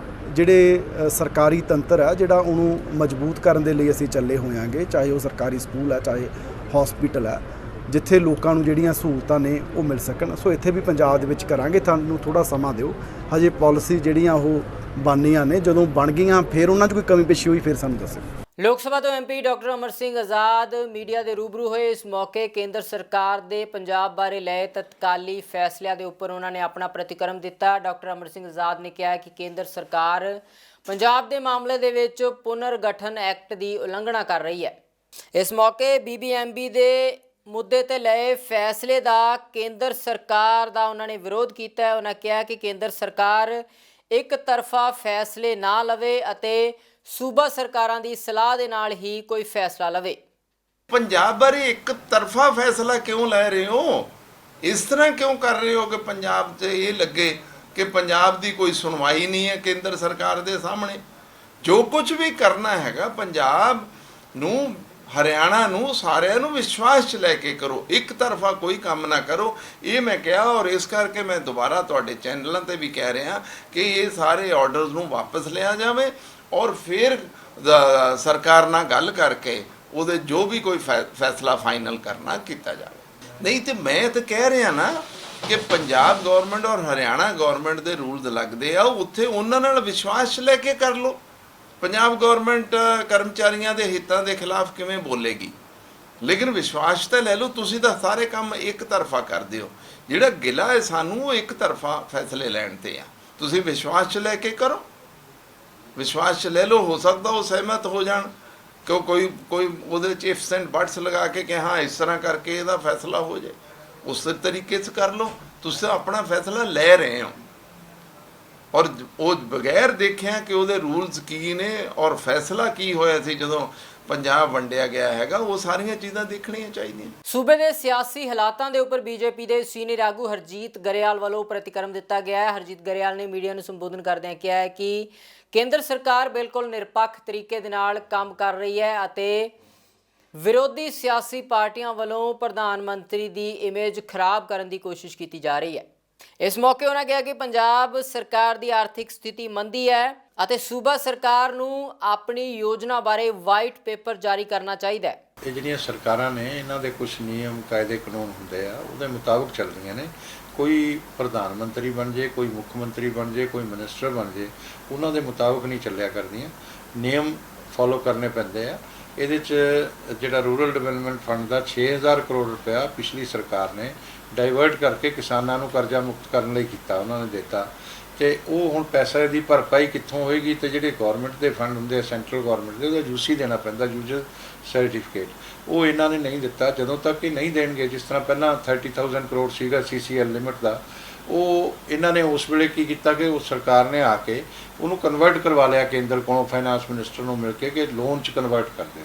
ਜਿਹੜੇ ਸਰਕਾਰੀ ਤੰਤਰ ਹੈ ਜਿਹੜਾ ਉਹਨੂੰ ਮਜ਼ਬੂਤ ਕਰਨ ਦੇ ਲਈ ਅਸੀਂ ਚੱਲੇ ਹੋਵਾਂਗੇ, ਚਾਹੇ ਉਹ ਸਰਕਾਰੀ ਸਕੂਲ ਹੈ, ਚਾਹੇ ਹੌਸਪੀਟਲ ਹੈ, ਜਿੱਥੇ ਲੋਕਾਂ ਨੂੰ ਜਿਹੜੀਆਂ ਸਹੂਲਤਾਂ ਨੇ ਉਹ ਮਿਲ ਸਕਣ। ਸੋ ਇੱਥੇ ਵੀ ਪੰਜਾਬ ਦੇ ਵਿੱਚ ਕਰਾਂਗੇ। ਤੁਹਾਨੂੰ ਥੋੜ੍ਹਾ ਸਮਾਂ ਦਿਓ, ਹਜੇ ਪਾਲਿਸੀ ਜਿਹੜੀਆਂ ਉਹ ਬਣਨੀਆਂ ਨੇ, ਜਦੋਂ ਬਣ ਗਈਆਂ ਫਿਰ ਉਹਨਾਂ 'ਚ ਕੋਈ ਕਮੀ ਪੇਸ਼ੀ ਹੋਈ ਫਿਰ ਸਾਨੂੰ ਦੱਸੋ। ਲੋਕ ਸਭਾ ਤੋਂ MP doctor Amar Singh Azad media ਦੇ ਰੂਬਰੂ ਹੋਏ। ਇਸ ਮੌਕੇ ਕੇਂਦਰ ਸਰਕਾਰ ਦੇ ਪੰਜਾਬ ਬਾਰੇ ਲਏ ਤਤਕਾਲੀ ਫੈਸਲਿਆਂ ਦੇ ਉੱਪਰ ਉਹਨਾਂ ਨੇ ਆਪਣਾ ਪ੍ਰਤੀਕਰਮ ਦਿੱਤਾ। ਡਾਕਟਰ ਅਮਰ ਸਿੰਘ ਆਜ਼ਾਦ ਨੇ ਕਿਹਾ ਕਿ ਕੇਂਦਰ ਸਰਕਾਰ ਪੰਜਾਬ ਦੇ ਮਾਮਲੇ ਦੇ ਵਿੱਚ ਪੁਨਰਗਠਨ ਐਕਟ ਦੀ ਉਲੰਘਣਾ ਕਰ ਰਹੀ ਹੈ। ਇਸ ਮੌਕੇ BBMB ਦੇ ਮੁੱਦੇ ਤੇ ਲਏ ਫੈਸਲੇ ਦਾ ਕੇਂਦਰ ਸਰਕਾਰ ਦਾ ਉਹਨਾਂ ਨੇ ਵਿਰੋਧ ਕੀਤਾ ਹੈ। ਉਹਨਾਂ ਕਿਹਾ ਕਿ ਕੇਂਦਰ ਸਰਕਾਰ ਇੱਕ ਤਰਫਾ ਫੈਸਲੇ ਨਾ ਲਵੇ ਅਤੇ ਸੂਬਾ ਸਰਕਾਰਾਂ ਦੀ ਸਲਾਹ ਦੇ ਨਾਲ ਹੀ ਕੋਈ ਫੈਸਲਾ ਲਵੇ। ਪੰਜਾਬ ਬਾਰੇ ਇੱਕ ਤਰਫਾ ਫੈਸਲਾ ਕਿਉਂ ਲੈ ਰਹੇ ਹੋ? ਇਸ ਤਰ੍ਹਾਂ ਕਿਉਂ ਕਰ ਰਹੇ ਹੋ ਕਿ ਪੰਜਾਬ 'ਚ ਇਹ ਲੱਗੇ ਕਿ ਪੰਜਾਬ ਦੀ ਕੋਈ ਸੁਣਵਾਈ ਨਹੀਂ ਹੈ ਕੇਂਦਰ ਸਰਕਾਰ ਦੇ ਸਾਹਮਣੇ। ਜੋ ਕੁਝ ਵੀ ਕਰਨਾ ਹੈਗਾ ਪੰਜਾਬ ਨੂੰ, ਹਰਿਆਣਾ ਨੂੰ, ਸਾਰਿਆਂ ਨੂੰ ਵਿਸ਼ਵਾਸ 'ਚ ਲੈ ਕੇ ਕਰੋ, ਇੱਕ ਤਰਫਾ ਕੋਈ ਕੰਮ ਨਾ ਕਰੋ। ਇਹ ਮੈਂ ਕਿਹਾ, ਔਰ ਇਸ ਕਰਕੇ ਮੈਂ ਦੁਬਾਰਾ ਤੁਹਾਡੇ ਚੈਨਲਾਂ ਤੇ ਵੀ ਕਹਿ ਰਿਹਾ ਕਿ ਇਹ ਸਾਰੇ ਆਰਡਰਸ ਨੂੰ ਵਾਪਸ ਲਿਆ ਜਾਵੇ ਔਰ ਫਿਰ ਸਰਕਾਰ ਨਾਲ ਗੱਲ ਕਰਕੇ ਉਹਦੇ ਜੋ ਵੀ ਕੋਈ ਫੈਸਲਾ ਫਾਈਨਲ ਕਰਨਾ ਕੀਤਾ ਜਾਵੇ। ਨਹੀਂ ਤੇ ਮੈਂ ਤਾਂ ਕਹਿ ਰਿਹਾ ਨਾ ਕਿ ਪੰਜਾਬ ਗਵਰਨਮੈਂਟ ਔਰ ਹਰਿਆਣਾ ਗਵਰਨਮੈਂਟ ਦੇ ਰੂਲਸ ਲੱਗਦੇ ਆ, ਉੱਥੇ ਉਹਨਾਂ ਨਾਲ ਵਿਸ਼ਵਾਸ ਲੈ ਕੇ ਕਰ ਲਓ। ਪੰਜਾਬ ਗਵਰਨਮੈਂਟ ਕਰਮਚਾਰੀਆਂ ਦੇ ਹਿੱਤਾਂ ਦੇ ਖਿਲਾਫ ਕਿਵੇਂ ਬੋਲੇਗੀ? ਲੇਕਿਨ ਵਿਸ਼ਵਾਸ ਤਾਂ ਲੈ ਲਓ। ਤੁਸੀਂ ਤਾਂ ਸਾਰੇ ਕੰਮ ਇੱਕ ਤਰਫਾ ਕਰਦੇ ਹੋ। ਜਿਹੜਾ ਗਿਲਾ ਹੈ ਸਾਨੂੰ, ਉਹ ਇੱਕ ਤਰਫਾ ਫੈਸਲੇ ਲੈਣ ਤੇ ਆ। ਤੁਸੀਂ ਵਿਸ਼ਵਾਸ 'ਚ ਲੈ ਕੇ ਕਰੋ, ਵਿਸ਼ਵਾਸ 'ਚ ਲੈ ਲਓ। ਹੋ ਸਕਦਾ ਉਹ ਸਹਿਮਤ ਹੋ ਜਾਣ ਕਿ ਕੋਈ ਉਹਦੇ 'ਚ ਇਫਸ ਐਂਡ ਬਟਸ ਲਗਾ ਕੇ ਕਿ ਹਾਂ ਇਸ ਤਰ੍ਹਾਂ ਕਰਕੇ ਇਹਦਾ ਫੈਸਲਾ ਹੋ ਜਾਏ, ਉਸ ਤਰੀਕੇ 'ਚ ਕਰ ਲਓ। ਤੁਸੀਂ ਆਪਣਾ ਫੈਸਲਾ ਲੈ ਰਹੇ ਹੋ ਔਰ ਉਹ ਬਗੈਰ ਦੇਖਿਆ ਕਿ ਉਹਦੇ ਰੂਲਸ ਕੀ ਨੇ ਔਰ ਫੈਸਲਾ ਕੀ ਹੋਇਆ ਸੀ ਜਦੋਂ ਪੰਜਾਬ ਵੰਡਿਆ ਗਿਆ ਹੈਗਾ। ਉਹ ਸਾਰੀਆਂ ਚੀਜ਼ਾਂ ਦੇਖਣੀਆਂ ਚਾਹੀਦੀਆਂ। ਸੂਬੇ ਦੇ ਸਿਆਸੀ ਹਾਲਾਤਾਂ ਦੇ ਉੱਪਰ ਬੀਜੇਪੀ ਦੇ ਸੀਨੀਅਰ ਆਗੂ ਹਰਜੀਤ ਗਰੇਵਾਲ ਵੱਲੋਂ ਪ੍ਰਤੀਕਰਮ ਦਿੱਤਾ ਗਿਆ ਹੈ। ਹਰਜੀਤ ਗਰੇਵਾਲ ਨੇ ਮੀਡੀਆ ਨੂੰ ਸੰਬੋਧਨ ਕਰਦਿਆਂ ਕਿਹਾ ਹੈ ਕਿ ਕੇਂਦਰ ਸਰਕਾਰ ਬਿਲਕੁਲ ਨਿਰਪੱਖ ਤਰੀਕੇ ਦੇ ਨਾਲ ਕੰਮ ਕਰ ਰਹੀ ਹੈ ਅਤੇ ਵਿਰੋਧੀ ਸਿਆਸੀ ਪਾਰਟੀਆਂ ਵੱਲੋਂ ਪ੍ਰਧਾਨ ਮੰਤਰੀ ਦੀ ਇਮੇਜ ਖਰਾਬ ਕਰਨ ਦੀ ਕੋਸ਼ਿਸ਼ ਕੀਤੀ ਜਾ ਰਹੀ ਹੈ। ਇਸ ਮੌਕੇ ਉਹਨਾਂ ਕਿਹਾ ਕਿ ਪੰਜਾਬ ਸਰਕਾਰ ਦੀ ਆਰਥਿਕ ਸਥਿਤੀ ਮੰਦੀ ਹੈ ਅਤੇ ਸੂਬਾ ਸਰਕਾਰ ਨੂੰ ਆਪਣੀ ਯੋਜਨਾ ਬਾਰੇ ਵਾਈਟ ਪੇਪਰ ਜਾਰੀ ਕਰਨਾ ਚਾਹੀਦਾ ਹੈ। ਇਹ ਜਿਹੜੀਆਂ ਸਰਕਾਰਾਂ ਨੇ, ਇਹਨਾਂ ਦੇ ਕੁਝ ਨਿਯਮ ਕਾਇਦੇ ਕਾਨੂੰਨ ਹੁੰਦੇ ਆ, ਉਹਦੇ ਮੁਤਾਬਕ ਚੱਲਦੀਆਂ ਨੇ। ਕੋਈ ਪ੍ਰਧਾਨ ਮੰਤਰੀ ਬਣ ਜੇ, ਕੋਈ ਮੁੱਖ ਮੰਤਰੀ ਬਣ ਜੇ, ਕੋਈ ਮਿਨਿਸਟਰ ਬਣ ਜੇ, ਉਹਨਾਂ ਦੇ ਮੁਤਾਬਕ ਨਹੀਂ ਚੱਲਿਆ ਕਰਦੀਆਂ। ਨਿਯਮ ਫੋਲੋ ਕਰਨੇ ਪੈਂਦੇ ਆ। ਇਹਦੇ 'ਚ ਜਿਹੜਾ ਰੂਰਲ ਡਿਵੈਲਪਮੈਂਟ ਫੰਡ ਦਾ 6000 ਕਰੋੜ ਰੁਪਇਆ ਪਿਛਲੀ ਸਰਕਾਰ ਨੇ ਡਾਈਵਰਟ ਕਰਕੇ ਕਿਸਾਨਾਂ ਨੂੰ ਕਰਜ਼ਾ ਮੁਕਤ ਕਰਨ ਲਈ ਕੀਤਾ, ਉਹਨਾਂ ਨੇ ਦਿੱਤਾ। ਤੇ ਉਹ ਹੁਣ ਪੈਸੇ ਦੀ ਭਰਪਾਈ ਕਿੱਥੋਂ ਹੋਏਗੀ? ਤੇ ਜਿਹੜੇ ਗਵਰਨਮੈਂਟ ਦੇ ਫੰਡ ਹੁੰਦੇ ਆ, ਸੈਂਟਰਲ ਗਵਰਨਮੈਂਟ ਦੇ, ਉਹਦਾ ਯੂਸੀ ਦੇਣਾ ਪੈਂਦਾ, ਯੂਜ਼ਰ ਸਰਟੀਫਿਕੇਟ। ਉਹ ਇਹਨਾਂ ਨੇ ਨਹੀਂ ਦਿੱਤਾ। ਜਦੋਂ ਤੱਕ ਇਹ ਨਹੀਂ ਦੇਣਗੇ, ਜਿਸ ਤਰ੍ਹਾਂ ਪਹਿਲਾਂ 30,000 ਕਰੋੜ ਸੀਗਾ CCL ਲਿਮਿਟ ਦਾ, ਉਹ ਇਹਨਾਂ ਨੇ ਉਸ ਵੇਲੇ ਕੀ ਕੀਤਾ ਕਿ ਉਸ ਸਰਕਾਰ ਨੇ ਆ ਕੇ ਉਹਨੂੰ ਕਨਵਰਟ ਕਰਵਾ ਲਿਆ ਕੇਂਦਰ ਕੋਲੋਂ, ਫਾਈਨਾਂਸ ਮਿਨਿਸਟਰ ਨੂੰ ਮਿਲ ਕੇ, ਕਿ ਲੋਨ 'ਚ ਕਨਵਰਟ ਕਰ ਦਿਓ।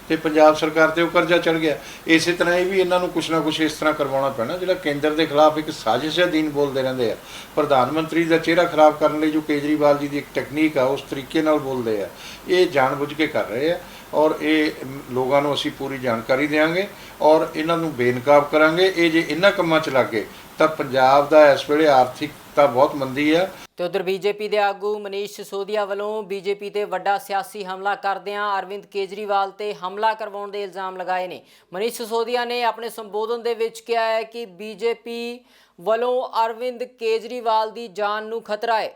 ਤੇ ਪੰਜਾਬ ਸਰਕਾਰ ਤੇ ਉਹ ਕਰਜ਼ਾ ਚੜ ਗਿਆ। ਇਸੇ ਤਰ੍ਹਾਂ ਹੀ ਵੀ ਇਹਨਾਂ ਨੂੰ ਕੁਛ ਨਾ ਕੁਛ ਇਸ ਤਰ੍ਹਾਂ ਕਰਵਾਉਣਾ ਪੈਣਾ, ਜਿਹੜਾ ਕੇਂਦਰ ਦੇ ਖਿਲਾਫ ਇੱਕ ਸਾਜ਼ਿਸ਼ ਅਧੀਨ ਬੋਲਦੇ ਰਹਿੰਦੇ ਆ। ਪ੍ਰਧਾਨ ਮੰਤਰੀ ਦਾ ਚਿਹਰਾ ਖਰਾਬ ਕਰਨ ਲਈ ਜੋ ਕੇਜਰੀਵਾਲ ਜੀ ਦੀ ਇੱਕ ਟੈਕਨੀਕ ਆ, ਉਸ ਤਰੀਕੇ ਨਾਲ ਬੋਲਦੇ ਆ। ਇਹ ਜਾਣਬੁੱਝ ਕੇ ਕਰ ਰਹੇ ਆ ਔਰ ਇਹ ਲੋਕਾਂ ਨੂੰ ਅਸੀਂ ਪੂਰੀ ਜਾਣਕਾਰੀ ਦੇਵਾਂਗੇ ਔਰ ਇਹਨਾਂ ਨੂੰ ਬੇਨਕਾਬ ਕਰਾਂਗੇ। ਇਹ ਜੇ ਇਹਨਾਂ ਕੰਮਾਂ 'ਚ ਲੱਗ ਗਏ ਤਾਂ ਪੰਜਾਬ ਦਾ ਇਸ ਵੇਲੇ ਆਰਥਿਕਤਾ ਬਹੁਤ ਮੰਦੀ ਆ। ਤੇ ਉਧਰ ਬੀਜੇਪੀ ਦੇ ਆਗੂ ਮਨੀਸ਼ ਸਿਸੋਦੀਆ ਵੱਲੋਂ ਬੀਜੇਪੀ ਤੇ ਵੱਡਾ ਸਿਆਸੀ ਹਮਲਾ ਕਰਦਿਆਂ ਅਰਵਿੰਦ ਕੇਜਰੀਵਾਲ ਤੇ ਹਮਲਾ ਕਰਵਾਉਣ ਦੇ ਇਲਜ਼ਾਮ ਲਗਾਏ ਨੇ। ਮਨੀਸ਼ ਸਿਸੋਦੀਆ ਨੇ ਆਪਣੇ ਸੰਬੋਧਨ ਦੇ ਵਿੱਚ ਕਿਹਾ ਹੈ ਕਿ ਬੀਜੇਪੀ ਵੱਲੋਂ ਅਰਵਿੰਦ ਕੇਜਰੀਵਾਲ ਦੀ ਜਾਨ ਨੂੰ ਖਤਰਾ ਹੈ।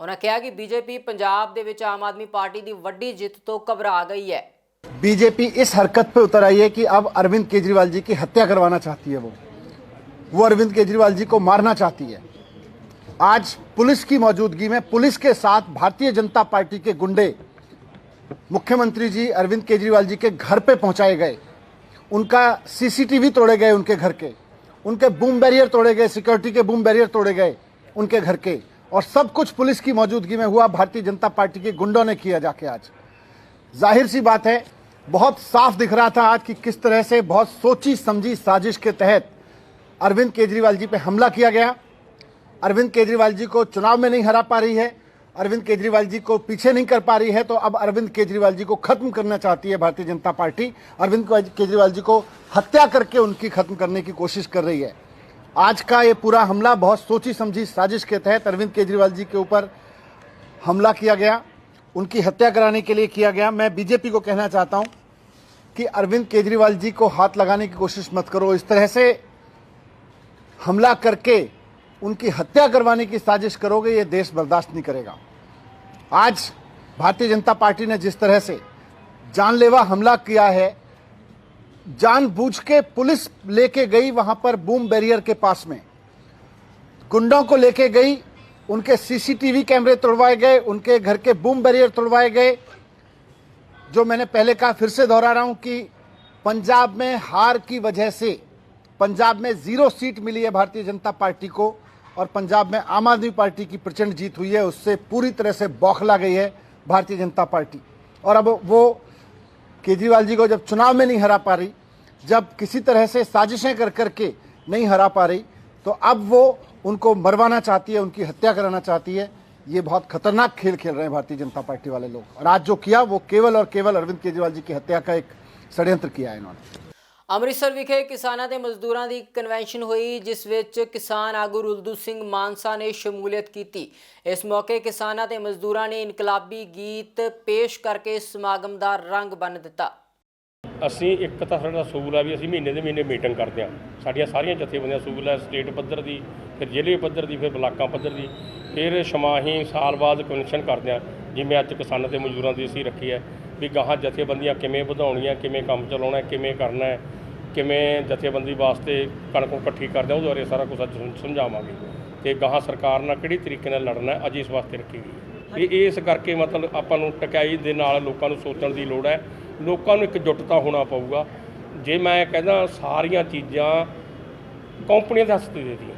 ਉਹਨਾਂ ਕਿਹਾ ਕਿ ਬੀਜੇਪੀ ਪੰਜਾਬ ਦੇ ਵਿੱਚ ਆਮ ਆਦमी पार्टी ਦੀ ਵੱਡੀ ਜਿੱਤ ਤੋਂ ਘਬਰਾ ਗਈ ਹੈ। बीजेपी इस हरकत पे उतर आई है कि अब अरविंद केजरीवाल जी की हत्या करवाना चाहती है। वो अरविंद केजरीवाल जी को मारना चाहती है। आज पुलिस की मौजूदगी में, पुलिस के साथ भारतीय जनता पार्टी के गुंडे मुख्यमंत्री जी अरविंद केजरीवाल जी के घर पे पहुंचाए गए। उनका CCTV तोड़े गए, उनके घर के, उनके बूम बैरियर तोड़े गए, सिक्योरिटी के बूम बैरियर तोड़े गए उनके घर के, और सब कुछ पुलिस की मौजूदगी में हुआ, भारतीय जनता पार्टी के गुंडों ने किया जाके। आज जाहिर सी बात है, बहुत साफ दिख रहा था आज कि किस तरह से बहुत सोची समझी साजिश के तहत अरविंद केजरीवाल जी पे हमला किया गया। अरविंद केजरीवाल जी को चुनाव में नहीं हरा पा रही है, अरविंद केजरीवाल जी को पीछे नहीं कर पा रही है, तो अब अरविंद केजरीवाल जी को खत्म करना चाहती है भारतीय जनता पार्टी। अरविंद केजरीवाल जी को हत्या करके उनकी खत्म करने की कोशिश कर रही है। आज का ये पूरा हमला बहुत सोची समझी साजिश के तहत अरविंद केजरीवाल जी के ऊपर हमला किया गया, उनकी हत्या कराने के लिए किया गया। मैं बीजेपी को कहना चाहता हूं कि अरविंद केजरीवाल जी को हाथ लगाने की कोशिश मत करो। इस तरह से हमला करके उनकी हत्या करवाने की साजिश करोगे, ये देश बर्दाश्त नहीं करेगा। आज भारतीय जनता पार्टी ने जिस तरह से जानलेवा हमला किया है, जानबूझ के पुलिस लेके गई वहां पर बूम बैरियर के पास में, गुंडों को लेके गई, उनके CCTV कैमरे तोड़वाए गए, उनके घर के बूम बैरियर तोड़वाए गए। जो मैंने पहले कहा, फिर से दोहरा रहा हूं कि पंजाब में हार की वजह से पंजाब में 0 सीट मिली है भारतीय जनता पार्टी को, और पंजाब में आम आदमी पार्टी की प्रचंड जीत हुई है, उससे पूरी तरह से बौखला गई है भारतीय जनता पार्टी। और अब वो केजरीवाल जी को जब चुनाव में नहीं हरा पा रही, जब किसी तरह से साजिशें कर करके नहीं हरा पा रही, तो अब वो उनको मरवाना चाहती है, उनकी हत्या कराना चाहती है। ये बहुत खतरनाक खेल खेल रहे हैं भारतीय जनता पार्टी वाले लोग। और आज जो किया वो केवल और केवल अरविंद केजरीवाल जी की हत्या का एक षड्यंत्र किया है इन्होंने। ਅੰਮ੍ਰਿਤਸਰ ਵਿਖੇ ਕਿਸਾਨਾਂ ਤੇ ਮਜ਼ਦੂਰਾਂ ਦੀ ਕਨਵੈਨਸ਼ਨ ਹੋਈ, ਜਿਸ ਵਿੱਚ ਕਿਸਾਨ ਆਗੂ ਰੁਲਦੂ ਸਿੰਘ ਮਾਨਸਾ ਨੇ ਸ਼ਮੂਲੀਅਤ ਕੀਤੀ। ਇਸ ਮੌਕੇ ਕਿਸਾਨਾਂ ਤੇ ਮਜ਼ਦੂਰਾਂ ਨੇ ਇਨਕਲਾਬੀ ਗੀਤ ਪੇਸ਼ ਕਰਕੇ ਸਮਾਗਮ ਦਾ ਰੰਗ ਬੰਨ੍ਹ ਦਿੱਤਾ। ਅਸੀਂ ਇੱਕ ਤਾਂ ਸਾਡਾ ਅਸੂਲ ਆ ਵੀ ਅਸੀਂ ਮਹੀਨੇ ਦੇ ਮਹੀਨੇ ਮੀਟਿੰਗ ਕਰਦੇ ਹਾਂ। ਸਾਡੀਆਂ ਸਾਰੀਆਂ ਜਥੇਬੰਦੀਆਂ ਅਸੂਲ ਹੈ, ਸਟੇਟ ਪੱਧਰ ਦੀ, ਫਿਰ ਜ਼ਿਲ੍ਹੇ ਪੱਧਰ ਦੀ, ਫਿਰ ਬਲਾਕਾਂ ਪੱਧਰ ਦੀ, ਫਿਰ ਛਮਾਹੀ ਸਾਲ ਬਾਅਦ ਕਨਵੈਨਸ਼ਨ ਕਰਦੇ ਹਾਂ। ਜਿਵੇਂ ਅੱਜ ਕਿਸਾਨਾਂ ਤੇ ਮਜ਼ਦੂਰਾਂ ਦੀ ਅਸੀਂ ਰੱਖੀ ਹੈ ਵੀ ਗਾਹਾਂ ਜਥੇਬੰਦੀਆਂ ਕਿਵੇਂ ਵਧਾਉਣੀਆਂ, ਕਿਵੇਂ ਕੰਮ ਚਲਾਉਣਾ, ਕਿਵੇਂ ਕਰਨਾ ਹੈ, ਕਿਵੇਂ ਜਥੇਬੰਦੀ ਵਾਸਤੇ ਕਣਕ ਇਕੱਠੀ ਕਰਦੇ ਉਹਦੇ ਬਾਰੇ ਸਾਰਾ ਕੁਝ ਅੱਜ ਸਮਝਾਵਾਂਗੇ। ਅਤੇ ਗਾਹਾਂ ਸਰਕਾਰ ਨਾਲ ਕਿਹੜੀ ਤਰੀਕੇ ਨਾਲ ਲੜਨਾ ਅੱਜ ਇਸ ਵਾਸਤੇ ਰੱਖੀ ਗਈ ਹੈ। ਇਸ ਕਰਕੇ ਮਤਲਬ ਆਪਾਂ ਨੂੰ ਟਕਾਈ ਦੇ ਨਾਲ ਲੋਕਾਂ ਨੂੰ ਸੋਚਣ ਦੀ ਲੋੜ ਹੈ, ਲੋਕਾਂ ਨੂੰ ਇਕਜੁੱਟਤਾ ਹੋਣਾ ਪਊਗਾ। ਜੇ ਮੈਂ ਕਹਿੰਦਾ ਸਾਰੀਆਂ ਚੀਜ਼ਾਂ ਕੰਪਨੀਆਂ ਦੇ ਹੱਥ 'ਤੇ ਦੇ ਦਿੱਤੀਆਂ,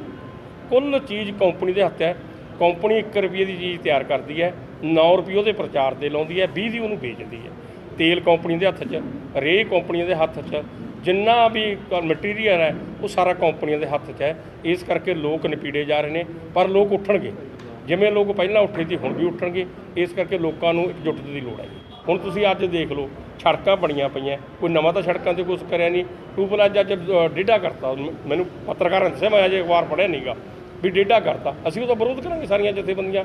ਕੁੱਲ ਚੀਜ਼ ਕੰਪਨੀ ਦੇ ਹੱਥ ਹੈ। ਕੰਪਨੀ 1 ਰੁਪਏ ਦੀ ਚੀਜ਼ ਤਿਆਰ ਕਰਦੀ ਹੈ, 9 ਰੁਪਏ ਉਹਦੇ ਪ੍ਰਚਾਰ ਦੇ ਲਾਉਂਦੀ ਹੈ, 20 ਦੀ ਉਹਨੂੰ ਵੇਚਦੀ ਹੈ। ਤੇਲ ਕੰਪਨੀ ਦੇ ਹੱਥ 'ਚ, ਰੇਹ ਕੰਪਨੀ ਦੇ ਹੱਥ 'ਚ, ਜਿੰਨਾ ਵੀ ਮਟੀਰੀਅਲ ਹੈ ਉਹ ਸਾਰਾ ਕੰਪਨੀਆਂ ਦੇ ਹੱਥ 'ਚ ਹੈ। ਇਸ ਕਰਕੇ ਲੋਕ ਨਿਪੀੜੇ ਜਾ ਰਹੇ ਨੇ, ਪਰ ਲੋਕ ਉੱਠਣਗੇ। ਜਿਵੇਂ ਲੋਕ ਪਹਿਲਾਂ ਉੱਠੇ ਸੀ ਹੁਣ ਵੀ ਉੱਠਣਗੇ। ਇਸ ਕਰਕੇ ਲੋਕਾਂ ਨੂੰ ਇਕਜੁੱਟਤਾ ਦੀ ਲੋੜ ਹੈ। ਹੁਣ ਤੁਸੀਂ ਅੱਜ ਦੇਖ ਲਓ, ਸੜਕਾਂ ਬਣੀਆਂ ਪਈਆਂ, ਕੋਈ ਨਵਾਂ ਤਾਂ ਸੜਕਾਂ 'ਤੇ ਕੁਛ ਕਰਿਆ ਨਹੀਂ। ਟਿਊਬਵੈੱਲ ਅੱਜ 1.5 ਕਰਤਾ। ਮੈਨੂੰ ਪੱਤਰਕਾਰਾਂ ਨੇ ਦੱਸਿਆ, ਮੈਂ ਅਜੇ ਅਖਬਾਰ ਪੜ੍ਹਿਆ ਨਹੀਂਗਾ ਵੀ 1.5 ਕਰਤਾ। ਅਸੀਂ ਉਹਦਾ ਵਿਰੋਧ ਕਰਾਂਗੇ ਸਾਰੀਆਂ ਜਥੇਬੰਦੀਆਂ।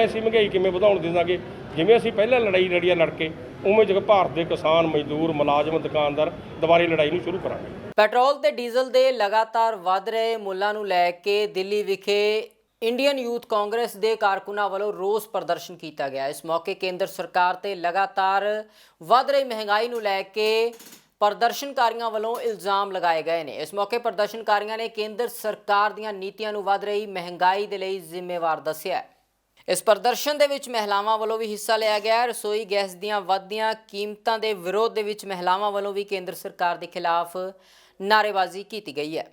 ਅਸੀਂ ਮਹਿੰਗਾਈ ਕਿਵੇਂ ਵਧਾਉਣ ਦੇ ਦਾਂਗੇ? ਜਿਵੇਂ ਅਸੀਂ ਪਹਿਲਾਂ ਲੜਾਈ ਲੜੀ ਆ ਲੜ ਕੇ, ਉਵੇਂ ਜਦੋਂ ਭਾਰਤ ਦੇ ਕਿਸਾਨ, ਮਜ਼ਦੂਰ, ਮੁਲਾਜ਼ਮ, ਦੁਕਾਨਦਾਰ ਦੁਬਾਰੇ ਲੜਾਈ ਨੂੰ ਸ਼ੁਰੂ ਕਰਾਂਗੇ। ਪੈਟਰੋਲ ਤੇ ਡੀਜ਼ਲ ਦੇ ਲਗਾਤਾਰ ਵਧ ਰਹੇ ਮੁੱਲਾਂ ਨੂੰ ਲੈ ਕੇ ਦਿੱਲੀ ਵਿਖੇ ਇੰਡੀਅਨ ਯੂਥ ਕਾਂਗਰਸ ਦੇ ਕਾਰਕੁਨਾਂ ਵੱਲੋਂ ਰੋਸ ਪ੍ਰਦਰਸ਼ਨ ਕੀਤਾ ਗਿਆ। ਇਸ ਮੌਕੇ ਕੇਂਦਰ ਸਰਕਾਰ ਤੇ ਲਗਾਤਾਰ ਵਧ ਰਹੀ ਮਹਿੰਗਾਈ ਨੂੰ ਲੈ ਕੇ ਪ੍ਰਦਰਸ਼ਨਕਾਰੀਆਂ ਵੱਲੋਂ ਇਲਜ਼ਾਮ ਲਗਾਏ ਗਏ ਨੇ। ਇਸ ਮੌਕੇ ਪ੍ਰਦਰਸ਼ਨਕਾਰੀਆਂ ਨੇ ਕੇਂਦਰ ਸਰਕਾਰ ਦੀਆਂ ਨੀਤੀਆਂ ਨੂੰ ਵਧ ਰਹੀ ਮਹਿੰਗਾਈ ਦੇ ਲਈ ਜ਼ਿੰਮੇਵਾਰ ਦੱਸਿਆ। ਇਸ ਪ੍ਰਦਰਸ਼ਨ ਦੇ ਵਿੱਚ ਮਹਿਲਾਵਾਂ ਵੱਲੋਂ ਵੀ ਹਿੱਸਾ ਲਿਆ ਗਿਆ। ਰਸੋਈ ਗੈਸ ਦੀਆਂ ਵੱਧਦੀਆਂ ਕੀਮਤਾਂ ਦੇ ਵਿਰੋਧ ਦੇ ਵਿੱਚ ਮਹਿਲਾਵਾਂ ਵੱਲੋਂ ਵੀ ਕੇਂਦਰ ਸਰਕਾਰ ਦੇ ਖਿਲਾਫ ਨਾਅਰੇਬਾਜ਼ੀ ਕੀਤੀ ਗਈ है।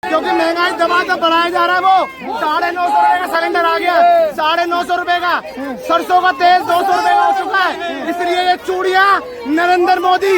क्योंकि महंगाई दबा बढ़ाया जा रहा है। वो 950 रुपए का सिलेंडर आ गया, 950 रुपए का। सरसों का तेल 200 रुपए का हो चुका है। इसलिए ये चूड़ियां नरेंद्र मोदी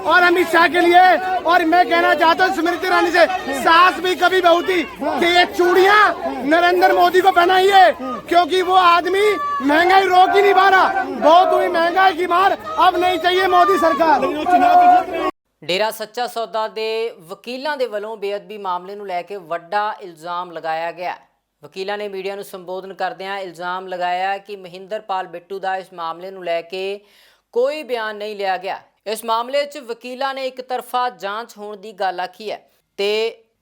और अमित शाह के लिए। और मैं कहना चाहता हूँ स्मृति ईरानी से, सास भी कभी बहू थी, कि ये चूड़ियां नरेंद्र मोदी को पहनाइए, क्योंकि वो आदमी महंगाई रोक ही नहीं पा रहा। बहुत हुई महंगाई की मार, अब नहीं चाहिए मोदी सरकार। ਡੇਰਾ ਸੱਚਾ ਸੌਦਾ ਦੇ ਵਕੀਲਾਂ ਦੇ ਵੱਲੋਂ ਬੇਅਦਬੀ ਮਾਮਲੇ ਨੂੰ ਲੈ ਕੇ ਵੱਡਾ ਇਲਜ਼ਾਮ ਲਗਾਇਆ ਗਿਆ। ਵਕੀਲਾਂ ਨੇ ਮੀਡੀਆ ਨੂੰ ਸੰਬੋਧਨ ਕਰਦਿਆਂ ਇਲਜ਼ਾਮ ਲਗਾਇਆ ਕਿ ਮਹਿੰਦਰਪਾਲ ਬਿੱਟੂ ਦਾ ਇਸ ਮਾਮਲੇ ਨੂੰ ਲੈ ਕੇ ਕੋਈ ਬਿਆਨ ਨਹੀਂ ਲਿਆ ਗਿਆ। ਇਸ ਮਾਮਲੇ 'ਚ ਵਕੀਲਾਂ ਨੇ ਇੱਕ ਤਰਫਾ ਜਾਂਚ ਹੋਣ ਦੀ ਗੱਲ ਆਖੀ ਹੈ ਤੇ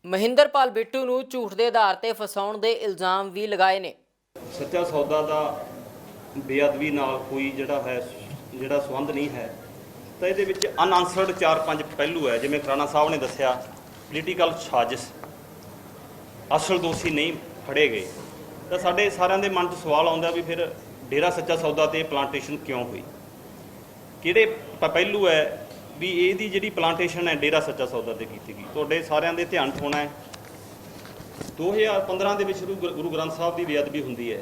ਮਹਿੰਦਰਪਾਲ ਬਿੱਟੂ ਨੂੰ ਝੂਠ ਦੇ ਆਧਾਰ ਤੇ ਫਸਾਉਣ ਦੇ ਇਲਜ਼ਾਮ ਵੀ ਲਗਾਏ ਨੇ। ਸੱਚਾ ਸੌਦਾ ਦਾ ਬੇਅਦਬੀ ਨਾਲ ਕੋਈ ਜਿਹੜਾ ਸੰਬੰਧ ਨਹੀਂ ਹੈ, ਤਾਂ ਇਹਦੇ ਵਿੱਚ ਅਨਆਂਸਰਡ 4-5 ਪਹਿਲੂ ਹੈ। ਜਿਵੇਂ ਖਰਾਣਾ ਸਾਹਿਬ ਨੇ ਦੱਸਿਆ, ਪੋਲੀਟੀਕਲ ਸਾਜ਼ਿਸ਼, ਅਸਲ ਦੋਸ਼ੀ ਨਹੀਂ ਫੜੇ ਗਏ। ਤਾਂ ਸਾਡੇ ਸਾਰਿਆਂ ਦੇ ਮਨ 'ਚ ਸਵਾਲ ਆਉਂਦਾ ਵੀ ਫਿਰ ਡੇਰਾ ਸੱਚਾ ਸੌਦਾ 'ਤੇ ਪਲਾਂਟੇਸ਼ਨ ਕਿਉਂ ਹੋਈ? ਕਿਹੜੇ ਪਹਿਲੂ ਹੈ ਵੀ ਇਹਦੀ ਜਿਹੜੀ ਪਲਾਂਟੇਸ਼ਨ ਹੈ ਡੇਰਾ ਸੱਚਾ ਸੌਦਾ 'ਤੇ ਕੀਤੀ ਗਈ? ਤੁਹਾਡੇ ਸਾਰਿਆਂ ਦੇ ਧਿਆਨ 'ਚ ਹੋਣਾ ਹੈ 2015 ਦੇ ਵਿੱਚ ਗੁਰੂ ਗ੍ਰੰਥ ਸਾਹਿਬ ਦੀ ਬੇਅਦਬੀ ਹੁੰਦੀ ਹੈ।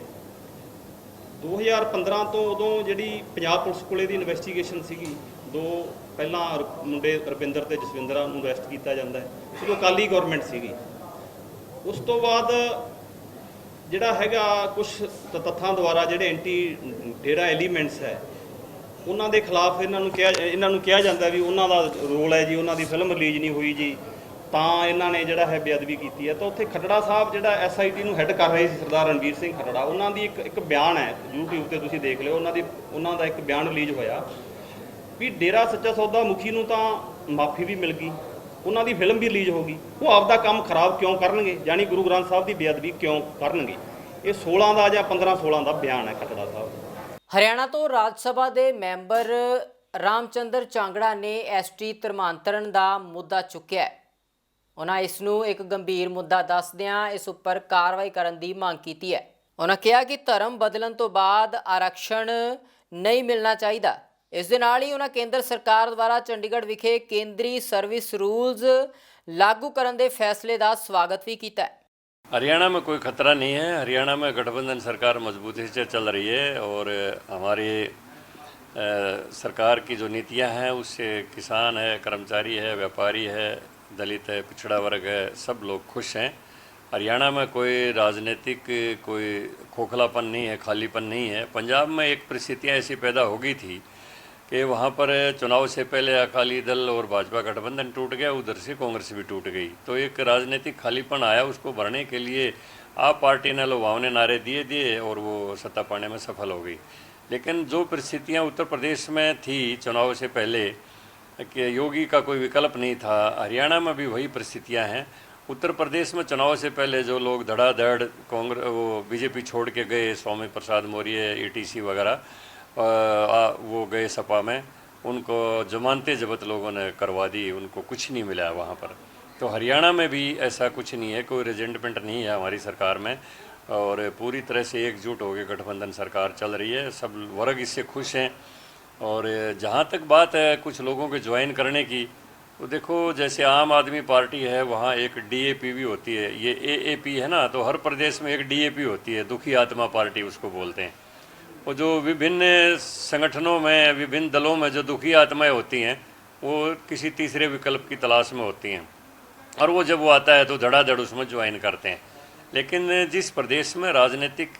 2015 ਤੋਂ ਉਦੋਂ ਜਿਹੜੀ ਪੰਜਾਬ ਪੁਲਿਸ ਕੋਲੇ ਦੀ ਇਨਵੈਸਟੀਗੇਸ਼ਨ ਸੀਗੀ, 2 ਪਹਿਲਾਂ ਮੁੰਡੇ ਰੁਪਿੰਦਰ ਤੇ ਜਸਵਿੰਦਰਾ ਨੂੰ ਅਰੈਸਟ ਕੀਤਾ ਜਾਂਦਾ ਹੈ। ਉਦੋਂ ਅਕਾਲੀ ਗੌਰਮੈਂਟ ਸੀਗੀ। ਉਸ ਤੋਂ ਬਾਅਦ ਜਿਹੜਾ ਹੈਗਾ ਕੁਝ ਤੱਥਾਂ ਦੁਆਰਾ ਜਿਹੜੇ ਐਂਟੀ ਡੇਰਾ ਐਲੀਮੈਂਟਸ ਹੈ, ਉਹਨਾਂ ਦੇ ਖਿਲਾਫ ਇਹਨਾਂ ਨੂੰ ਕਿਹਾ ਜਾਂਦਾ ਵੀ ਉਹਨਾਂ ਦਾ ਰੋਲ ਹੈ ਜੀ, ਉਹਨਾਂ ਦੀ ਫਿਲਮ ਰਿਲੀਜ਼ ਨਹੀਂ ਹੋਈ ਜੀ, ਤਾਂ ਇਹਨਾਂ ਨੇ ਜਿਹੜਾ ਹੈ ਬੇਅਦਬੀ ਕੀਤੀ ਹੈ। ਤਾਂ ਉੱਥੇ ਖੱਟੜਾ ਸਾਹਿਬ ਜਿਹੜਾ SIT ਨੂੰ ਹੈੱਡ ਕਰ ਰਹੇ ਸੀ, ਸਰਦਾਰ ਰਣਵੀਰ ਸਿੰਘ ਖੱਟੜਾ, ਉਹਨਾਂ ਦੀ ਇੱਕ ਬਿਆਨ ਹੈ, YouTube 'ਤੇ ਤੁਸੀਂ ਦੇਖ ਲਿਓ, ਉਹਨਾਂ ਦਾ ਇੱਕ ਬਿਆਨ ਰਿਲੀਜ਼ ਹੋਇਆ ਵੀ ਡੇਰਾ ਸੱਚਾ ਸੌਦਾ ਮੁਖੀ ਨੂੰ ਤਾਂ ਮਾਫੀ ਵੀ ਮਿਲ ਗਈ, ਉਹਨਾਂ ਦੀ ਫਿਲਮ ਵੀ ਰਿਲੀਜ਼ ਹੋ ਗਈ, ਉਹ ਆਪਦਾ ਕੰਮ ਖਰਾਬ ਕਿਉਂ ਕਰਨਗੇ? ਯਾਨੀ ਗੁਰੂ ਗ੍ਰੰਥ ਸਾਹਿਬ ਦੀ ਬੇਅਦਬੀ ਕਿਉਂ ਕਰਨਗੇ? ਇਹ 16 ਦਾ ਜਾਂ 15-16 ਦਾ ਬਿਆਨ ਹੈ ਖੱਟੜਾ ਸਾਹਿਬ ਦਾ। ਹਰਿਆਣਾ ਤੋਂ ਰਾਜ ਸਭਾ ਦੇ ਮੈਂਬਰ ਰਾਮਚੰਦਰ ਚਾਂਗੜਾ ਨੇ ST ਧਰਮਾਂਤਰਨ ਦਾ ਮੁੱਦਾ ਚੁੱਕਿਆ ਹੈ। ਉਹਨਾਂ ਇਸ ਨੂੰ ਇੱਕ ਗੰਭੀਰ ਮੁੱਦਾ ਦੱਸਦਿਆਂ ਇਸ ਉੱਪਰ ਕਾਰਵਾਈ ਕਰਨ ਦੀ ਮੰਗ ਕੀਤੀ ਹੈ। ਉਹਨਾਂ ਕਿਹਾ ਕਿ ਧਰਮ ਬਦਲਣ ਤੋਂ ਬਾਅਦ ਆਰਕਸ਼ਣ ਨਹੀਂ ਮਿਲਣਾ ਚਾਹੀਦਾ। ਇਸ ਦੇ ਨਾਲ ਹੀ ਉਹਨਾਂ ਕੇਂਦਰ ਸਰਕਾਰ ਦੁਆਰਾ ਚੰਡੀਗੜ੍ਹ ਵਿਖੇ ਕੇਂਦਰੀ ਸਰਵਿਸ ਰੂਲਸ ਲਾਗੂ ਕਰਨ ਦੇ ਫੈਸਲੇ ਦਾ ਸਵਾਗਤ ਵੀ ਕੀਤਾ ਹੈ। हरियाणा में कोई खतरा नहीं है। हरियाणा में गठबंधन सरकार मजबूती से चल रही है और हमारी सरकार की जो नीतियां हैं उससे किसान है, कर्मचारी है, व्यापारी है, दलित है, पिछड़ा वर्ग है, सब लोग खुश हैं। हरियाणा में कोई राजनीतिक कोई खोखलापन नहीं है, खालीपन नहीं है। पंजाब में एक परिस्थितियाँ ऐसी पैदा हो गई थी कि वहाँ पर चुनाव से पहले अकाली दल और भाजपा गठबंधन टूट गया, उधर से कांग्रेस भी टूट गई, तो एक राजनीतिक खालीपन आया। उसको भरने के लिए आप पार्टी ने लुभावने नारे दिए और वो सत्ता पाने में सफल हो गई। लेकिन जो परिस्थितियाँ उत्तर प्रदेश में थी चुनाव से पहले कि योगी का कोई विकल्प नहीं था, हरियाणा में भी वही परिस्थितियाँ हैं। उत्तर प्रदेश में चुनाव से पहले जो लोग धड़ाधड़ कांग्रेस वो बीजेपी छोड़ के गए, स्वामी प्रसाद मौर्य, ईटीसी वगैरह, वो गए सपा में, उनको जमानतें जब्त लोगों ने करवा दी, उनको कुछ नहीं मिला वहाँ पर। तो हरियाणा में भी ऐसा कुछ नहीं है, कोई रेजेंटमेंट नहीं है हमारी सरकार में और पूरी तरह से एकजुट होकर गठबंधन सरकार चल रही है। सब वर्ग इससे खुश हैं। और जहाँ तक बात है कुछ लोगों के ज्वाइन करने की, तो देखो जैसे आम आदमी पार्टी है वहाँ एक डीएपी भी होती है, ये एएपी है ना, तो हर प्रदेश में एक डीएपी होती है, दुखी आत्मा पार्टी उसको बोलते हैं। और जो विभिन्न संगठनों में, विभिन्न दलों में जो दुखी आत्माएं होती हैं वो किसी तीसरे विकल्प की तलाश में होती हैं और वो जब वो आता है तो धड़ाधड़ उसमें ज्वाइन करते हैं। लेकिन जिस प्रदेश में राजनीतिक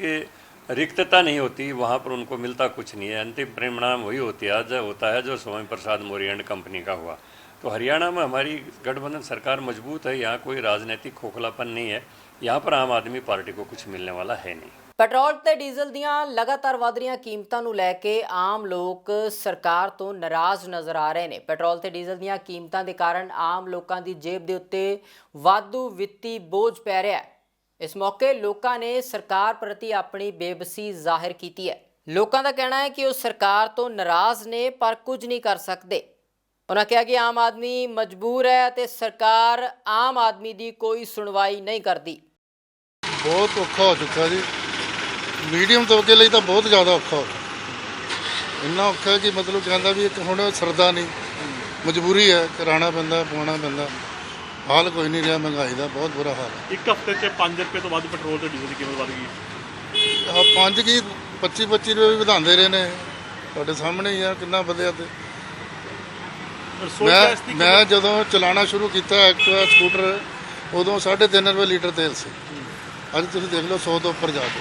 रिक्तता नहीं होती वहाँ पर उनको मिलता कुछ नहीं है। अंतिम परिणाम वही होता है जो स्वामी प्रसाद मौर्य एंड कंपनी का हुआ। तो हरियाणा में हमारी गठबंधन सरकार मजबूत है, यहाँ कोई राजनीतिक खोखलापन नहीं है, यहाँ पर आम आदमी पार्टी को कुछ मिलने वाला है नहीं। ਪੈਟਰੋਲ ਤੇ ਡੀਜ਼ਲ ਦੀਆਂ ਲਗਾਤਾਰ ਵਧ ਰਹੀਆਂ ਕੀਮਤਾਂ ਨੂੰ ਲੈ ਕੇ ਆਮ ਲੋਕ ਸਰਕਾਰ ਤੋਂ ਨਾਰਾਜ਼ ਨਜ਼ਰ ਆ ਰਹੇ ਨੇ। ਪੈਟਰੋਲ ਤੇ ਡੀਜ਼ਲ ਦੀਆਂ ਕੀਮਤਾਂ ਦੇ ਕਾਰਨ ਆਮ ਲੋਕਾਂ ਦੀ ਜੇਬ ਦੇ ਉੱਤੇ ਵਾਧੂ ਵਿੱਤੀ ਬੋਝ ਪੈ ਰਿਹਾ ਹੈ। ਇਸ ਮੌਕੇ ਲੋਕਾਂ ਨੇ ਸਰਕਾਰ ਪ੍ਰਤੀ ਆਪਣੀ ਬੇਬਸੀ ਜ਼ਾਹਿਰ ਕੀਤੀ ਹੈ। ਲੋਕਾਂ ਦਾ ਕਹਿਣਾ ਹੈ ਕਿ ਉਹ ਸਰਕਾਰ ਤੋਂ ਨਾਰਾਜ਼ ਨੇ ਪਰ ਕੁਝ ਨਹੀਂ ਕਰ ਸਕਦੇ। ਉਹਨਾਂ ਕਿਹਾ ਕਿ ਆਮ ਆਦਮੀ ਮਜਬੂਰ ਹੈ ਅਤੇ ਸਰਕਾਰ ਆਮ ਆਦਮੀ ਦੀ ਕੋਈ ਸੁਣਵਾਈ ਨਹੀਂ ਕਰਦੀ। ਬਹੁਤ ਔਖਾ ਹੋ ਚੁੱਕਾ ਜੀ, ਮੀਡੀਅਮ ਤਬਕੇ ਲਈ ਤਾਂ ਬਹੁਤ ਜ਼ਿਆਦਾ ਔਖਾ ਹੋ ਗਿਆ। ਇੰਨਾ ਔਖਾ ਕਿ ਮਤਲਬ ਕਹਿੰਦਾ ਵੀ ਇੱਕ ਹੁਣ ਸਰਦਾ ਨਹੀਂ, ਮਜਬੂਰੀ ਹੈ, ਕਰਾਉਣਾ ਪੈਂਦਾ, ਪਵਾਉਣਾ ਪੈਂਦਾ। ਹਾਲ ਕੋਈ ਨਹੀਂ ਰਿਹਾ, ਮਹਿੰਗਾਈ ਦਾ ਬਹੁਤ ਬੁਰਾ ਹਾਲ ਹੈ। ਇੱਕ ਹਫ਼ਤੇ 'ਚ 5 ਰੁਪਏ ਤੋਂ ਵੱਧ ਪੈਟਰੋਲ ਤੇ ਡੀਜ਼ਲ ਦੀ ਕੀਮਤ ਵੱਧ ਗਈ। ਆਹ 5 ਕੀ 25 ਰੁਪਏ ਵੀ ਵਧਾਉਂਦੇ ਰਹੇ ਨੇ, ਤੁਹਾਡੇ ਸਾਹਮਣੇ ਹੀ ਆ ਕਿੰਨਾ ਵਧਿਆ। ਤੇ ਮੈਂ ਜਦੋਂ ਚਲਾਉਣਾ ਸ਼ੁਰੂ ਕੀਤਾ ਐਕਟਿਵਾ ਸਕੂਟਰ, ਉਦੋਂ 3.5 ਰੁਪਏ ਲੀਟਰ ਤੇਲ ਸੀ। ਅੱਜ ਤੁਸੀਂ ਦੇਖ ਲਓ 100 ਤੋਂ ਉੱਪਰ ਜਾ ਕੇ।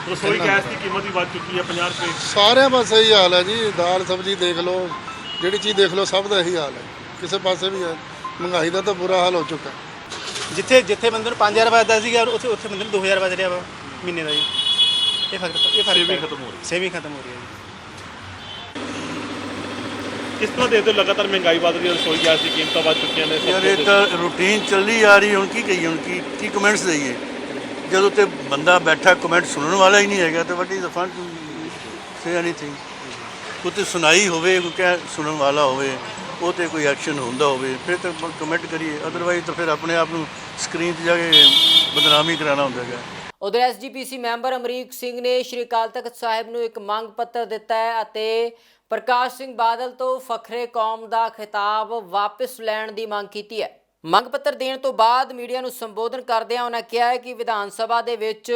ਰਸੋਈ ਗੈਸ ਦੀ ਕੀਮਤ ਵੀ ਵੱਧ ਚੁੱਕੀ ਹੈ 50 ਰੁਪਏ। ਸਾਰਿਆਂ ਪਾਸੇ ਇਹੀ ਹਾਲ ਹੈ ਜੀ, ਦਾਲ ਸਬਜ਼ੀ ਦੇਖ ਲਓ, ਜਿਹੜੀ ਚੀਜ਼ ਦੇਖ ਲਓ ਸਭ ਦਾ ਇਹੀ ਹਾਲ ਹੈ, ਕਿਸੇ ਪਾਸੇ ਵੀ ਹੈ। ਮਹਿੰਗਾਈ ਦਾ ਤਾਂ ਬੁਰਾ ਹਾਲ ਹੋ ਚੁੱਕਾ। ਜਿੱਥੇ ਬੰਦੇ ਨੂੰ 5000 ਵੱਧਦਾ ਸੀਗਾ ਉੱਥੇ ਬੰਦੇ ਨੂੰ 2000 ਵੱਧ ਰਿਹਾ ਵਾ ਮਹੀਨੇ ਦਾ ਜੀ। ਇਹ ਫਰਕ ਸੇਵਿੰਗ ਖਤਮ ਹੋ ਰਹੀ ਹੈ। ਸੇਵਿੰਗ ਖਤਮ ਹੋ ਰਹੀ ਹੈ ਜੀ। ਕਿਸ ਤਰ੍ਹਾਂ ਦੇਖਦੇ ਹੋ ਲਗਾਤਾਰ ਮਹਿੰਗਾਈ ਵੱਧ ਰਹੀ ਹੈ, ਰਸੋਈ ਗੈਸ ਦੀ ਕੀਮਤਾਂ ਵੱਧ ਚੁੱਕੀਆਂ ਨੇ? ਯਾਰ ਇਹ ਤਾਂ ਰੂਟੀਨ ਚੱਲੀ ਆ ਰਹੀ, ਹੁਣ ਕੀ ਕਹੀਏ, ਹੁਣ ਕੀ ਕਮੈਂਟਸ ਦਈਏ। ਜਦੋਂ ਤੇ ਬੰਦਾ ਬੈਠਾ ਕਮੈਂਟ ਸੁਣਨ ਵਾਲਾ ਹੀ ਨਹੀਂ ਹੈਗਾ ਤਾਂ ਵੱਡੀ ਦਫਾ ਸੇ ਐਨੀਥਿੰਗ। ਕੋਈ ਤੇ ਸੁਣਾਈ ਹੋਵੇ, ਕੋਈ ਕਹਿ ਸੁਣਨ ਵਾਲਾ ਹੋਵੇ, ਉਹ ਤੇ ਕੋਈ ਐਕਸ਼ਨ ਹੁੰਦਾ ਹੋਵੇ ਫਿਰ ਤਾਂ ਕਮੈਂਟ ਕਰੀਏ, ਅਦਰਵਾਈਜ਼ ਤਾਂ ਫਿਰ ਆਪਣੇ ਆਪ ਨੂੰ ਸਕਰੀਨ 'ਤੇ ਜਾ ਕੇ ਬਦਨਾਮੀ ਕਰਾਉਣਾ ਹੁੰਦਾ ਹੈਗਾ। ਉਧਰ ਐਸਜੀਪੀਸੀ ਮੈਂਬਰ ਅਮਰੀਕ ਸਿੰਘ ਨੇ ਸ਼੍ਰੀ ਅਕਾਲ ਤਖ਼ਤ ਸਾਹਿਬ ਨੂੰ ਇੱਕ ਮੰਗ ਪੱਤਰ ਦਿੱਤਾ ਹੈ ਅਤੇ ਪ੍ਰਕਾਸ਼ ਸਿੰਘ ਬਾਦਲ ਤੋਂ ਫਖਰੇ ਕੌਮ ਦਾ ਖਿਤਾਬ ਵਾਪਸ ਲੈਣ ਦੀ ਮੰਗ ਕੀਤੀ ਹੈ। ਮੰਗ ਪੱਤਰ ਦੇਣ ਤੋਂ ਬਾਅਦ ਮੀਡੀਆ ਨੂੰ ਸੰਬੋਧਨ ਕਰਦਿਆਂ ਉਹਨਾਂ ਕਿਹਾ ਹੈ ਕਿ ਵਿਧਾਨ ਸਭਾ ਦੇ ਵਿੱਚ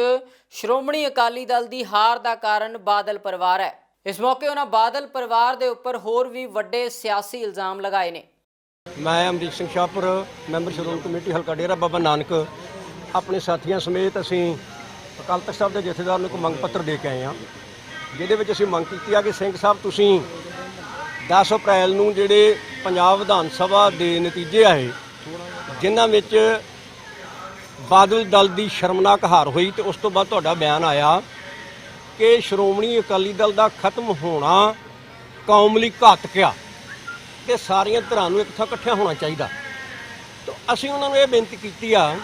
ਸ਼੍ਰੋਮਣੀ ਅਕਾਲੀ ਦਲ ਦੀ ਹਾਰ ਦਾ ਕਾਰਨ ਬਾਦਲ ਪਰਿਵਾਰ ਹੈ। ਇਸ ਮੌਕੇ ਉਹਨਾਂ ਬਾਦਲ ਪਰਿਵਾਰ ਦੇ ਉੱਪਰ ਹੋਰ ਵੀ ਵੱਡੇ ਸਿਆਸੀ ਇਲਜ਼ਾਮ ਲਗਾਏ ਨੇ। ਮੈਂ ਅਮਰੀਕ ਸਿੰਘ ਸ਼ਾਹਪੁਰ, ਮੈਂਬਰ ਸ਼੍ਰੋਮਣੀ ਕਮੇਟੀ ਹਲਕਾ ਡੇਰਾ ਬਾਬਾ ਨਾਨਕ, ਆਪਣੇ ਸਾਥੀਆਂ ਸਮੇਤ ਅਸੀਂ ਅਕਾਲ ਤਖ਼ਤ ਸਾਹਿਬ ਦੇ ਜਥੇਦਾਰ ਨੂੰ ਇੱਕ ਮੰਗ ਪੱਤਰ ਦੇ ਕੇ ਆਏ ਹਾਂ, ਜਿਹਦੇ ਵਿੱਚ ਅਸੀਂ ਮੰਗ ਕੀਤੀ ਆ ਕਿ ਸਿੰਘ ਸਾਹਿਬ ਤੁਸੀਂ 10 ਅਪ੍ਰੈਲ ਨੂੰ ਜਿਹੜੇ ਪੰਜਾਬ ਵਿਧਾਨ ਸਭਾ ਦੇ ਨਤੀਜੇ ਆਏ ਜਿਨ੍ਹਾਂ ਵਿੱਚ ਬਾਦਲ ਦਲ ਦੀ ਸ਼ਰਮਨਾਕ ਹਾਰ ਹੋਈ ਤੇ ਉਸ ਤੋਂ ਬਾਅਦ ਤੁਹਾਡਾ ਬਿਆਨ ਆਇਆ ਕਿ ਸ਼੍ਰੋਮਣੀ ਅਕਾਲੀ ਦਲ ਦਾ ਖਤਮ ਹੋਣਾ ਕੌਮ ਲਈ ਘਾਤਕ ਆ ਤੇ ਸਾਰੀਆਂ ਧਿਰਾਂ ਨੂੰ ਇੱਕ ਥਾਂ ਇਕੱਠਿਆ ਹੋਣਾ ਚਾਹੀਦਾ। ਤਾਂ ਅਸੀਂ ਉਹਨਾਂ ਨੂੰ ਇਹ ਬੇਨਤੀ ਕੀਤੀ ਆ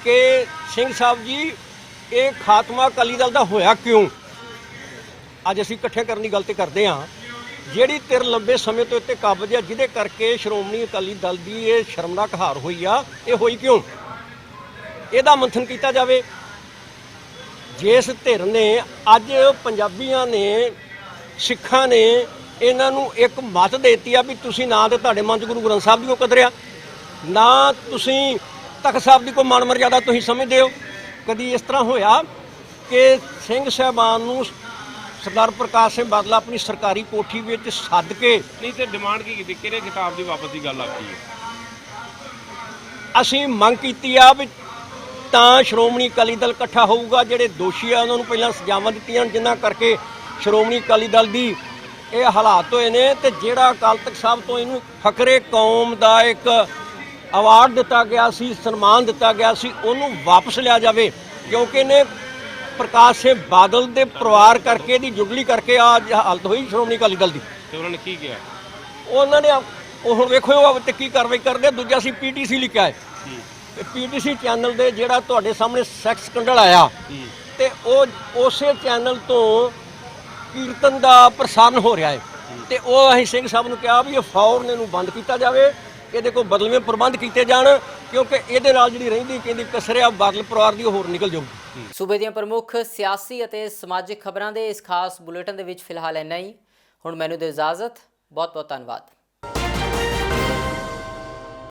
ਕਿ ਸਿੰਘ ਸਾਹਿਬ ਜੀ ਇਹ ਖਾਤਮਾ ਅਕਾਲੀ ਦਲ ਦਾ ਹੋਇਆ ਕਿਉਂ? ਅੱਜ ਅਸੀਂ ਇਕੱਠੇ ਕਰਨ ਦੀ ਗੱਲ ਤੇ ਕਰਦੇ ਹਾਂ। ਜਿਹੜੀ ਧਿਰ ਲੰਬੇ ਸਮੇਂ ਤੋਂ ਇੱਥੇ ਕਾਬਜ਼ ਆ, ਜਿਹਦੇ ਕਰਕੇ ਸ਼੍ਰੋਮਣੀ ਅਕਾਲੀ ਦਲ ਦੀ ਇਹ ਸ਼ਰਮਨਾਕ ਹਾਰ ਹੋਈ ਆ, ਇਹ ਹੋਈ ਕਿਉਂ? ਇਹਦਾ ਮੰਥਨ ਕੀਤਾ ਜਾਵੇ। ਜਿਸ ਧਿਰ ਨੇ ਅੱਜ ਪੰਜਾਬੀਆਂ ਨੇ, ਸਿੱਖਾਂ ਨੇ ਇਹਨਾਂ ਨੂੰ ਇੱਕ ਮੱਤ ਦੇਤੀ ਆ ਵੀ ਤੁਸੀਂ ਨਾ ਤੇ ਤੁਹਾਡੇ ਮਨ 'ਚ ਗੁਰੂ ਗ੍ਰੰਥ ਸਾਹਿਬ ਦੀ ਉਹ ਕਦਰਿਆ, ਨਾ ਤੁਸੀਂ ਤਖਤ ਸਾਹਿਬ ਦੀ ਕੋਈ ਮਾਣ ਮਰਜ਼ਾਦਾ ਤੁਸੀਂ ਸਮਝਦੇ ਹੋ? ਕਦੀ ਇਸ ਤਰ੍ਹਾਂ ਹੋਇਆ ਕਿ ਸਿੰਘ ਸਾਹਿਬਾਨ ਨੂੰ ਸਰਦਾਰ ਪ੍ਰਕਾਸ਼ ਸਿੰਘ ਬਾਦਲ ਆਪਣੀ ਸਰਕਾਰੀ ਕੋਠੀ ਵਿੱਚ ਸੱਦ ਕੇ ਨਹੀਂ ਤੇ ਡਿਮਾਂਡ ਕੀ ਕੀਤੀ, ਕਿਹੜੇ ਕਿਤਾਬ ਦੀ ਵਾਪਸ ਦੀ ਗੱਲ ਆਖੀ ਹੈ? ਅਸੀਂ ਮੰਗ ਕੀਤੀ ਆ ਵੀ ਤਾਂ ਸ਼੍ਰੋਮਣੀ ਅਕਾਲੀ ਦਲ ਇਕੱਠਾ ਹੋਊਗਾ, ਜਿਹੜੇ ਦੋਸ਼ੀ ਆ ਉਹਨਾਂ ਨੂੰ ਪਹਿਲਾਂ ਸਜ਼ਾਵਾਂ ਦਿੱਤੀਆਂ ਜਿਨ੍ਹਾਂ ਕਰਕੇ ਸ਼੍ਰੋਮਣੀ ਅਕਾਲੀ ਦਲ ਦੀ ਇਹ ਹਾਲਾਤ ਹੋਏ ਨੇ, ਤੇ ਜਿਹੜਾ ਅਕਾਲ ਤਖਤ ਸਾਹਿਬ ਤੋਂ ਇਹਨੂੰ ਫਕਰੇ ਕੌਮ ਦਾ ਇੱਕ ਅਵਾਰਡ ਦਿੱਤਾ ਗਿਆ ਸੀ, ਸਨਮਾਨ ਦਿੱਤਾ ਗਿਆ ਸੀ, ਉਹਨੂੰ ਵਾਪਸ ਲਿਆ ਜਾਵੇ, ਕਿਉਂਕਿ ਇਹਨੇ ਪ੍ਰਕਾਸ਼ ਸਿੰਘ ਬਾਦਲ ਦੇ ਪਰਿਵਾਰ ਕਰਕੇ ਇਹਦੀ ਜੁਗਲੀ ਕਰਕੇ ਆ ਹਾਲਤ ਹੋਈ ਸ਼੍ਰੋਮਣੀ ਅਕਾਲੀ ਦਲ ਦੀ। ਤੇ ਉਹਨਾਂ ਨੇ ਕੀ ਕਿਹਾ? ਉਹਨਾਂ ਨੇ ਉਹ ਹੁਣ ਵੇਖੋ ਤੇ ਕੀ ਕਾਰਵਾਈ ਕਰਦੇ। ਦੂਜਾ ਅਸੀਂ ਪੀਟੀਸੀ ਲਿਖਿਆ ਹੈ, ਪੀਟੀਸੀ ਚੈਨਲ ਦੇ ਜਿਹੜਾ ਤੁਹਾਡੇ ਸਾਹਮਣੇ ਸੈਕਸ ਸਕੰਡਲ ਆਇਆ ਤੇ ਉਹ ਉਸੇ ਚੈਨਲ ਤੋਂ ਕੀਰਤਨ ਦਾ ਪ੍ਰਸਾਰਣ ਹੋ ਰਿਹਾ ਹੈ, ਤੇ ਉਹ ਅਸੀਂ ਸਿੰਘ ਸਾਹਿਬ ਨੂੰ ਕਿਹਾ ਵੀ ਇਹ ਫੌਰਨ ਇਹਨੂੰ ਬੰਦ ਕੀਤਾ ਜਾਵੇ, ਇਹਦੇ ਕੋਲ ਬਦਲਵੇਂ ਪ੍ਰਬੰਧ ਕੀਤੇ ਜਾਣ, ਕਿਉਂਕਿ ਇਹਦੇ ਨਾਲ ਜਿਹੜੀ ਰਹਿੰਦੀ ਕਹਿੰਦੀ ਕਸਰਿਆ ਬਾਦਲ ਪਰਿਵਾਰ ਦੀ ਹੋਰ ਨਿਕਲ ਜਾਊਗੀ। ਸੂਬੇ ਦੀਆਂ ਪ੍ਰਮੁੱਖ ਸਿਆਸੀ ਅਤੇ ਸਮਾਜਿਕ ਖਬਰਾਂ ਦੇ ਇਸ ਖਾਸ ਬੁਲੇਟਿਨ ਦੇ ਵਿੱਚ ਫਿਲਹਾਲ ਇੰਨਾ ਹੀ। ਹੁਣ ਮੈਨੂੰ ਦਿਓ ਇਜਾਜ਼ਤ। ਬਹੁਤ ਬਹੁਤ ਧੰਨਵਾਦ।